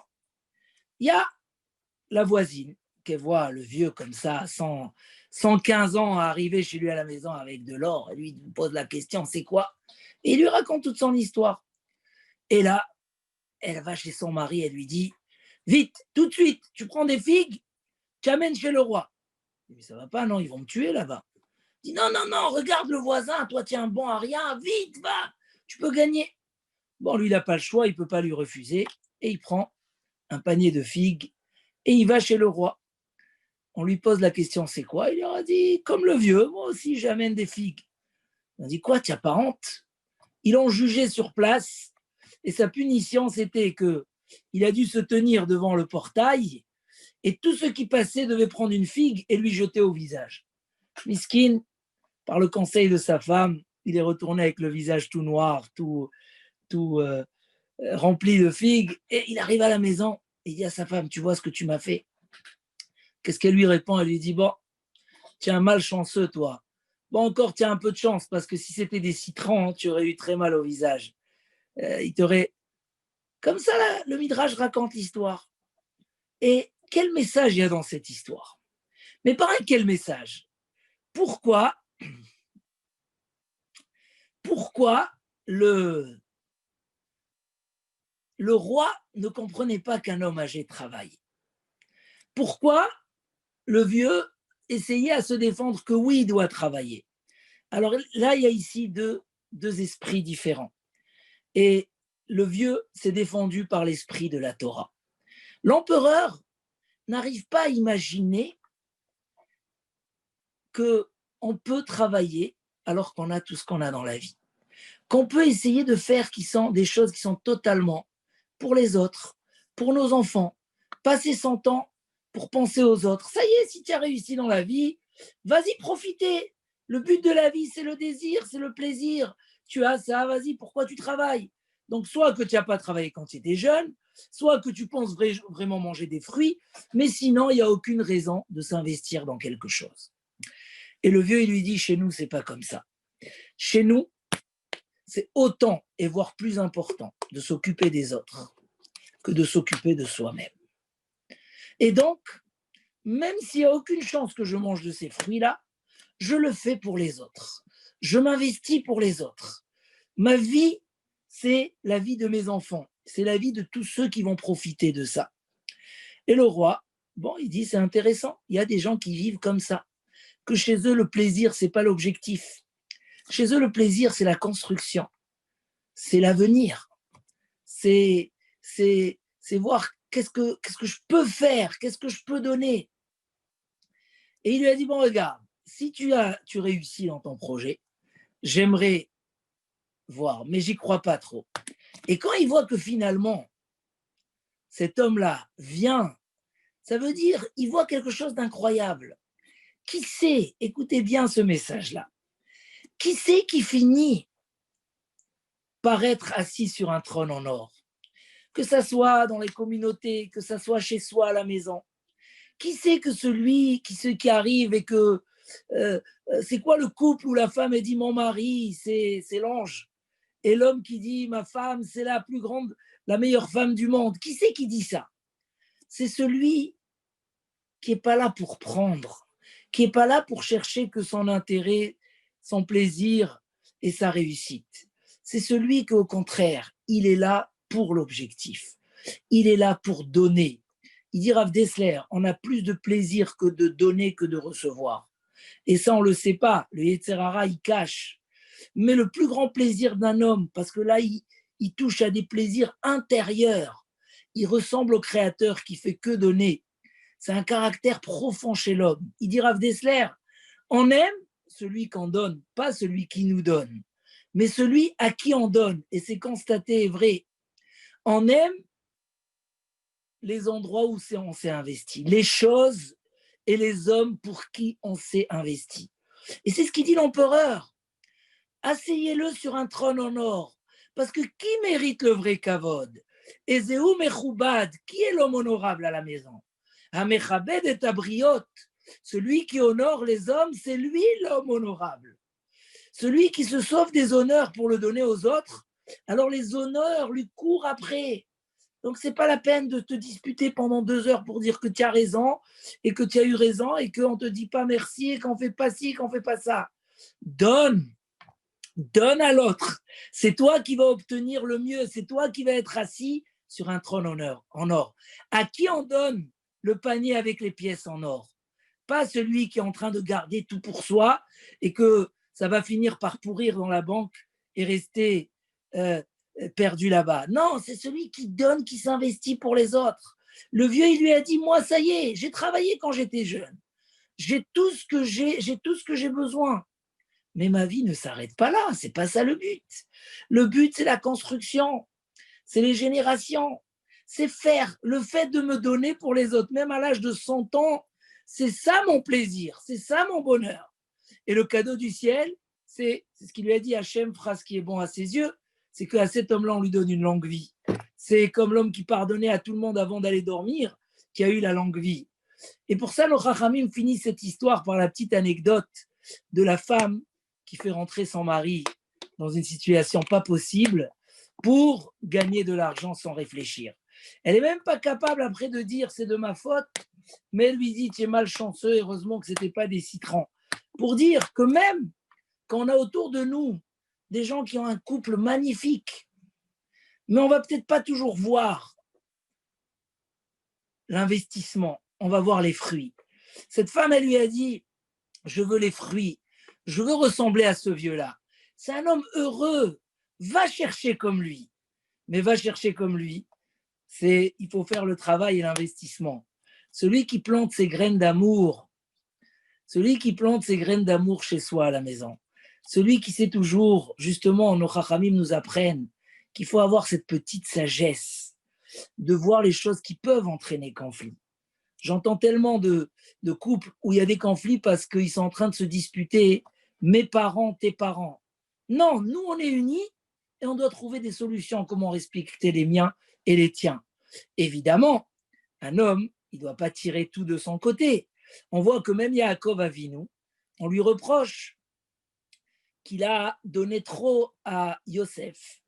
il y a la voisine qui voit le vieux comme ça, 115 ans, arriver chez lui à la maison avec de l'or, et lui pose la question, c'est quoi? Et il lui raconte toute son histoire. Et là, elle va chez son mari, elle lui dit, vite, tout de suite, tu prends des figues, tu amènes chez le roi. Il dit, ça va pas, non, ils vont me tuer là-bas. Il dit, non, non, non, regarde le voisin, toi, tu es un bon à rien, vite, va, tu peux gagner. Bon, lui, il n'a pas le choix, il ne peut pas lui refuser, et il prend un panier de figues, et il va chez le roi. On lui pose la question, c'est quoi? Il leur a dit, comme le vieux, moi aussi, j'amène des figues. On dit, quoi, tu n'as pas honte? Ils l'ont jugé sur place, et sa punition, c'était que il a dû se tenir devant le portail, et tous ceux qui passaient devaient prendre une figue et lui jeter au visage. Miskin, par le conseil de sa femme, il est retourné avec le visage tout noir, tout rempli de figues, et il arrive à la maison, et il dit à sa femme, tu vois ce que tu m'as fait? Qu'est-ce qu'elle lui répond? Elle lui dit, bon, tu es un malchanceux, toi. Bon, encore, tu as un peu de chance, parce que si c'était des citrons, tu aurais eu très mal au visage. Il t'aurait... Comme ça, là, le Midrash raconte l'histoire. Et quel message il y a dans cette histoire? Mais pareil, quel message? Pourquoi le roi ne comprenait pas qu'un homme âgé travaille? Pourquoi le vieux essayait à se défendre que oui, il doit travailler? Alors là, il y a ici deux esprits différents. Et le vieux s'est défendu par l'esprit de la Torah. L'empereur n'arrive pas à imaginer qu'on peut travailler alors qu'on a tout ce qu'on a dans la vie. Qu'on peut essayer de faire des choses qui sont totalement pour les autres, pour nos enfants, passer son temps pour penser aux autres. Ça y est, si tu as réussi dans la vie, vas-y, profiter. Le but de la vie, c'est le désir, c'est le plaisir. Tu as ça, vas-y, pourquoi tu travailles? Donc, soit que tu n'as pas travaillé quand tu étais jeune, soit que tu penses vraiment manger des fruits, mais sinon, il n'y a aucune raison de s'investir dans quelque chose. Et le vieux, il lui dit, chez nous, c'est pas comme ça. Chez nous, c'est autant et voire plus important de s'occuper des autres que de s'occuper de soi-même. Et donc, même s'il n'y a aucune chance que je mange de ces fruits-là, je le fais pour les autres. Je m'investis pour les autres. Ma vie, c'est la vie de mes enfants. C'est la vie de tous ceux qui vont profiter de ça. Et le roi, bon, il dit, c'est intéressant. Il y a des gens qui vivent comme ça. Que chez eux, le plaisir, c'est pas l'objectif. Chez eux, le plaisir, c'est la construction. C'est l'avenir. C'est voir qu'est-ce que je peux faire, qu'est-ce que je peux donner. Et il lui a dit, bon, regarde, si tu réussis dans ton projet, j'aimerais voir, mais j'y crois pas trop. Et quand il voit que finalement, cet homme-là vient, ça veut dire, il voit quelque chose d'incroyable. Qui sait, écoutez bien ce message-là, qui sait qui finit par être assis sur un trône en or? Que ça soit dans les communautés, que ça soit chez soi à la maison. Qui sait que ce qui arrive et que c'est quoi le couple où la femme dit mon mari, c'est l'ange, et l'homme qui dit ma femme, c'est la plus grande, la meilleure femme du monde. Qui c'est qui dit ça? C'est celui qui n'est pas là pour prendre, qui n'est pas là pour chercher que son intérêt, son plaisir et sa réussite. C'est celui qu'au contraire, il est là pour l'objectif. Il est là pour donner. Il dit Rav Dessler, on a plus de plaisir que de donner que de recevoir. Et ça, on ne le sait pas. Le Yetzer Hara, il cache. Mais le plus grand plaisir d'un homme, parce que là, il touche à des plaisirs intérieurs. Il ressemble au Créateur qui fait que donner. C'est un caractère profond chez l'homme. Il dit Rav Dessler, on aime celui qu'on donne, pas celui qui nous donne, mais celui à qui on donne. Et c'est constaté et vrai. On aime les endroits où on s'est investi, les choses et les hommes pour qui on s'est investi. Et c'est ce qu'il dit l'empereur. Asseyez-le sur un trône en or. Parce que qui mérite le vrai kavod? Ezeu mechoubad, qui est l'homme honorable à la maison? Hamechabed et abriot, celui qui honore les hommes, c'est lui l'homme honorable. Celui qui se sauve des honneurs pour le donner aux autres, alors les honneurs lui courent après. Donc, ce n'est pas la peine de te disputer pendant 2 heures pour dire que tu as raison et que tu as eu raison et qu'on ne te dit pas merci et qu'on ne fait pas ci, qu'on ne fait pas ça. Donne à l'autre. C'est toi qui vas obtenir le mieux. C'est toi qui vas être assis sur un trône en or. À qui on donne le panier avec les pièces en or? Pas celui qui est en train de garder tout pour soi et que ça va finir par pourrir dans la banque et rester perdu là-bas. Non, c'est celui qui donne, qui s'investit pour les autres. Le vieux, il lui a dit, moi, ça y est, j'ai travaillé quand j'étais jeune. J'ai tout ce que j'ai besoin. Mais ma vie ne s'arrête pas là, c'est pas ça le but. Le but, c'est la construction, c'est les générations, c'est faire le fait de me donner pour les autres, même à l'âge de 100 ans, c'est ça mon plaisir, c'est ça mon bonheur. Et le cadeau du ciel, c'est ce qu'il lui a dit Hachem, phrase qui est bon à ses yeux, c'est qu'à cet homme-là, on lui donne une longue vie. C'est comme l'homme qui pardonnait à tout le monde avant d'aller dormir, qui a eu la longue vie. Et pour ça, le Chachamim finit cette histoire par la petite anecdote de la femme qui fait rentrer son mari dans une situation pas possible pour gagner de l'argent sans réfléchir. Elle n'est même pas capable après de dire c'est de ma faute, mais elle lui dit tu es malchanceux, heureusement que ce n'était pas des citrons. Pour dire que même quand on a autour de nous des gens qui ont un couple magnifique, mais on va peut-être pas toujours voir l'investissement, on va voir les fruits. Cette femme, elle lui a dit je veux les fruits, je veux ressembler à ce vieux-là. C'est un homme heureux, va chercher comme lui. Mais va chercher comme lui, il faut faire le travail et l'investissement. Celui qui plante ses graines d'amour, celui qui plante ses graines d'amour chez soi à la maison, celui qui sait toujours, justement, nos chachamim nous apprennent qu'il faut avoir cette petite sagesse de voir les choses qui peuvent entraîner conflit. J'entends tellement de couples où il y a des conflits parce qu'ils sont en train de se disputer mes parents, tes parents. Non, nous, on est unis et on doit trouver des solutions, comment respecter les miens et les tiens. Évidemment, un homme, il ne doit pas tirer tout de son côté. On voit que même Yaakov Avinu, on lui reproche qu'il a donné trop à Yosef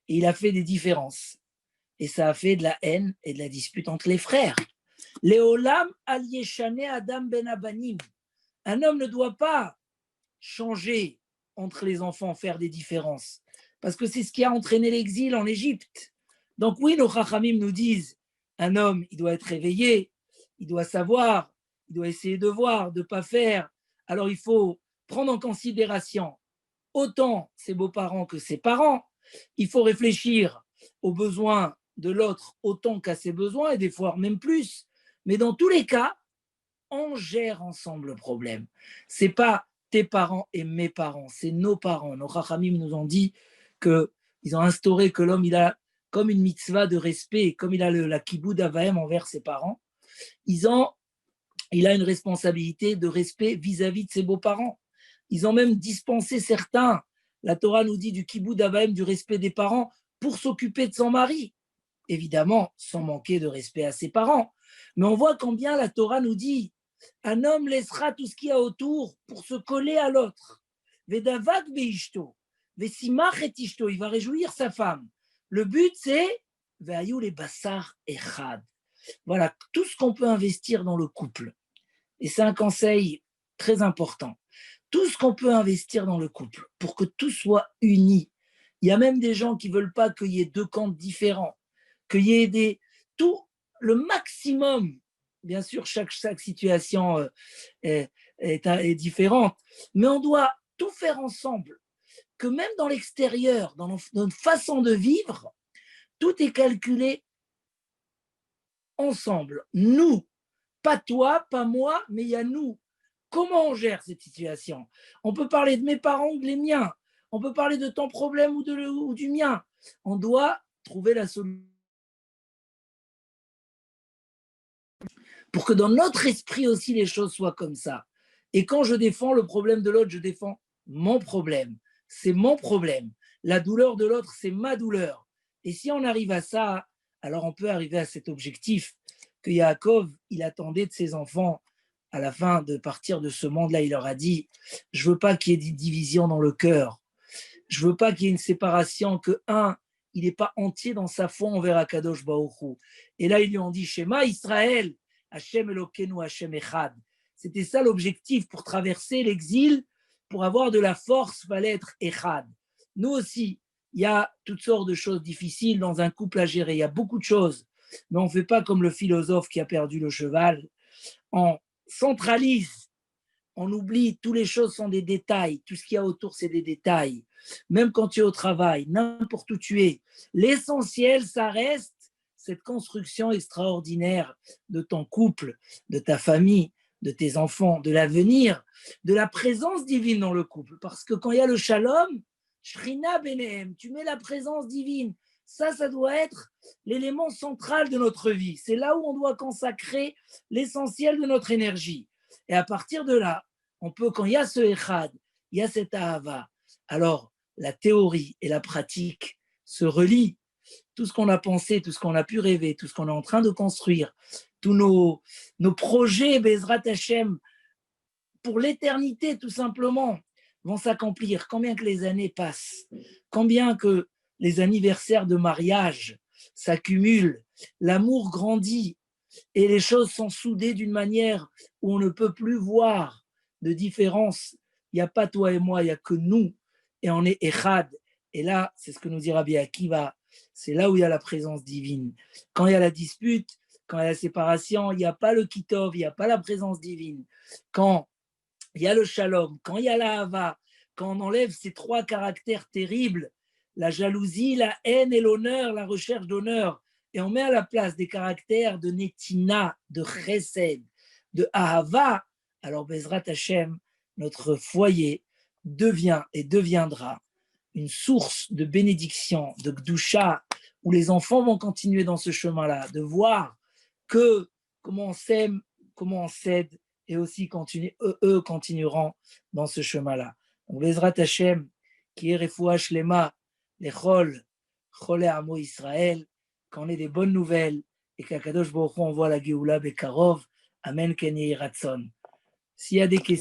et il a fait des différences. Et ça a fait de la haine et de la dispute entre les frères. Léolam al yeshane Adam ben Abanim. Un homme ne doit pas changer entre les enfants, faire des différences. Parce que c'est ce qui a entraîné l'exil en Égypte. Donc oui, nos chachamim nous disent, un homme, il doit être réveillé, il doit savoir, il doit essayer de voir, de ne pas faire. Alors il faut prendre en considération autant ses beaux-parents que ses parents. Il faut réfléchir aux besoins de l'autre autant qu'à ses besoins, et des fois même plus. Mais dans tous les cas, on gère ensemble le problème. Ce n'est pas tes parents et mes parents, c'est nos parents. Nos chachamim nous ont dit qu'ils ont instauré que l'homme, il a comme une mitzvah de respect, comme il a la kiboud avaim envers ses parents, il a une responsabilité de respect vis-à-vis de ses beaux-parents. Ils ont même dispensé certains, la Torah nous dit du kiboud avaim, du respect des parents, pour s'occuper de son mari. Évidemment, sans manquer de respect à ses parents. Mais on voit combien la Torah nous dit un homme laissera tout ce qu'il y a autour pour se coller à l'autre. Vedavak beishto, vesimach et ishto, il va réjouir sa femme. Le but, c'est ve'ayu les bassar echad. Voilà, tout ce qu'on peut investir dans le couple. Et c'est un conseil très important. Tout ce qu'on peut investir dans le couple pour que tout soit uni. Il y a même des gens qui ne veulent pas qu'il y ait deux camps différents, qu'il y ait tout le maximum. Bien sûr, chaque situation est différente, mais on doit tout faire ensemble. Que même dans l'extérieur, dans notre façon de vivre, tout est calculé ensemble. Nous, pas toi, pas moi, mais il y a nous. Comment on gère cette situation? On peut parler de mes parents ou de les miens. On peut parler de ton problème ou du mien. On doit trouver la solution pour que dans notre esprit aussi les choses soient comme ça. Et quand je défends le problème de l'autre, je défends mon problème. C'est mon problème. La douleur de l'autre, c'est ma douleur. Et si on arrive à ça, alors on peut arriver à cet objectif que Yaakov, il attendait de ses enfants à la fin de partir de ce monde-là. Il leur a dit, je veux pas qu'il y ait des divisions dans le cœur. Je veux pas qu'il y ait une séparation, que il n'est pas entier dans sa foi envers Akadosh Baruch Hu. Et là, ils lui ont dit, Shema Israël, Hashem Elokeinu, Hashem Echad. C'était ça l'objectif pour traverser l'exil, pour avoir de la force, fallait être Echad. Nous aussi, il y a toutes sortes de choses difficiles dans un couple à gérer. Il y a beaucoup de choses, mais on ne fait pas comme le philosophe qui a perdu le cheval. On centralise, on oublie, toutes les choses sont des détails. Tout ce qu'il y a autour, c'est des détails. Même quand tu es au travail, n'importe où tu es, l'essentiel, ça reste cette construction extraordinaire de ton couple, de ta famille, de tes enfants, de l'avenir, de la présence divine dans le couple. Parce que quand il y a le shalom, Shrina Benehem, tu mets la présence divine. Ça doit être l'élément central de notre vie. C'est là où on doit consacrer l'essentiel de notre énergie. Et à partir de là, on peut, quand il y a ce echad, il y a cet ahava, alors la théorie et la pratique se relient. Tout ce qu'on a pensé, tout ce qu'on a pu rêver, tout ce qu'on est en train de construire, tous nos projets, Bezrat Hashem, pour l'éternité tout simplement, vont s'accomplir. Combien que les années passent, combien que les anniversaires de mariage s'accumulent, l'amour grandit et les choses sont soudées d'une manière où on ne peut plus voir de différence. Il n'y a pas toi et moi, il n'y a que nous et on est Echad. Et là, c'est ce que nous dit Rabbi Akiva, c'est là où il y a la présence divine. Quand il y a la dispute, quand il y a la séparation, il n'y a pas le kitov, il n'y a pas la présence divine. Quand il y a le shalom, quand il y a la hava, quand on enlève ces trois caractères terribles, la jalousie, la haine et l'honneur, la recherche d'honneur, et on met à la place des caractères de netina, de chesed, de ahava, alors Bezrat Hashem, notre foyer devient et deviendra une source de bénédiction, de gdusha, où les enfants vont continuer dans ce chemin-là, de voir que comment on s'aime, comment on s'aide, et aussi eux continueront dans ce chemin-là. Donc, Bezrat Hashem, qui est refoua shlema, les chol amo Israël, qu'on ait des bonnes nouvelles, et qu'Akadosh Baruch Hu envoie la Géoula Bekarov. Amen, Ken Yehi Ratzon. S'il y a des questions,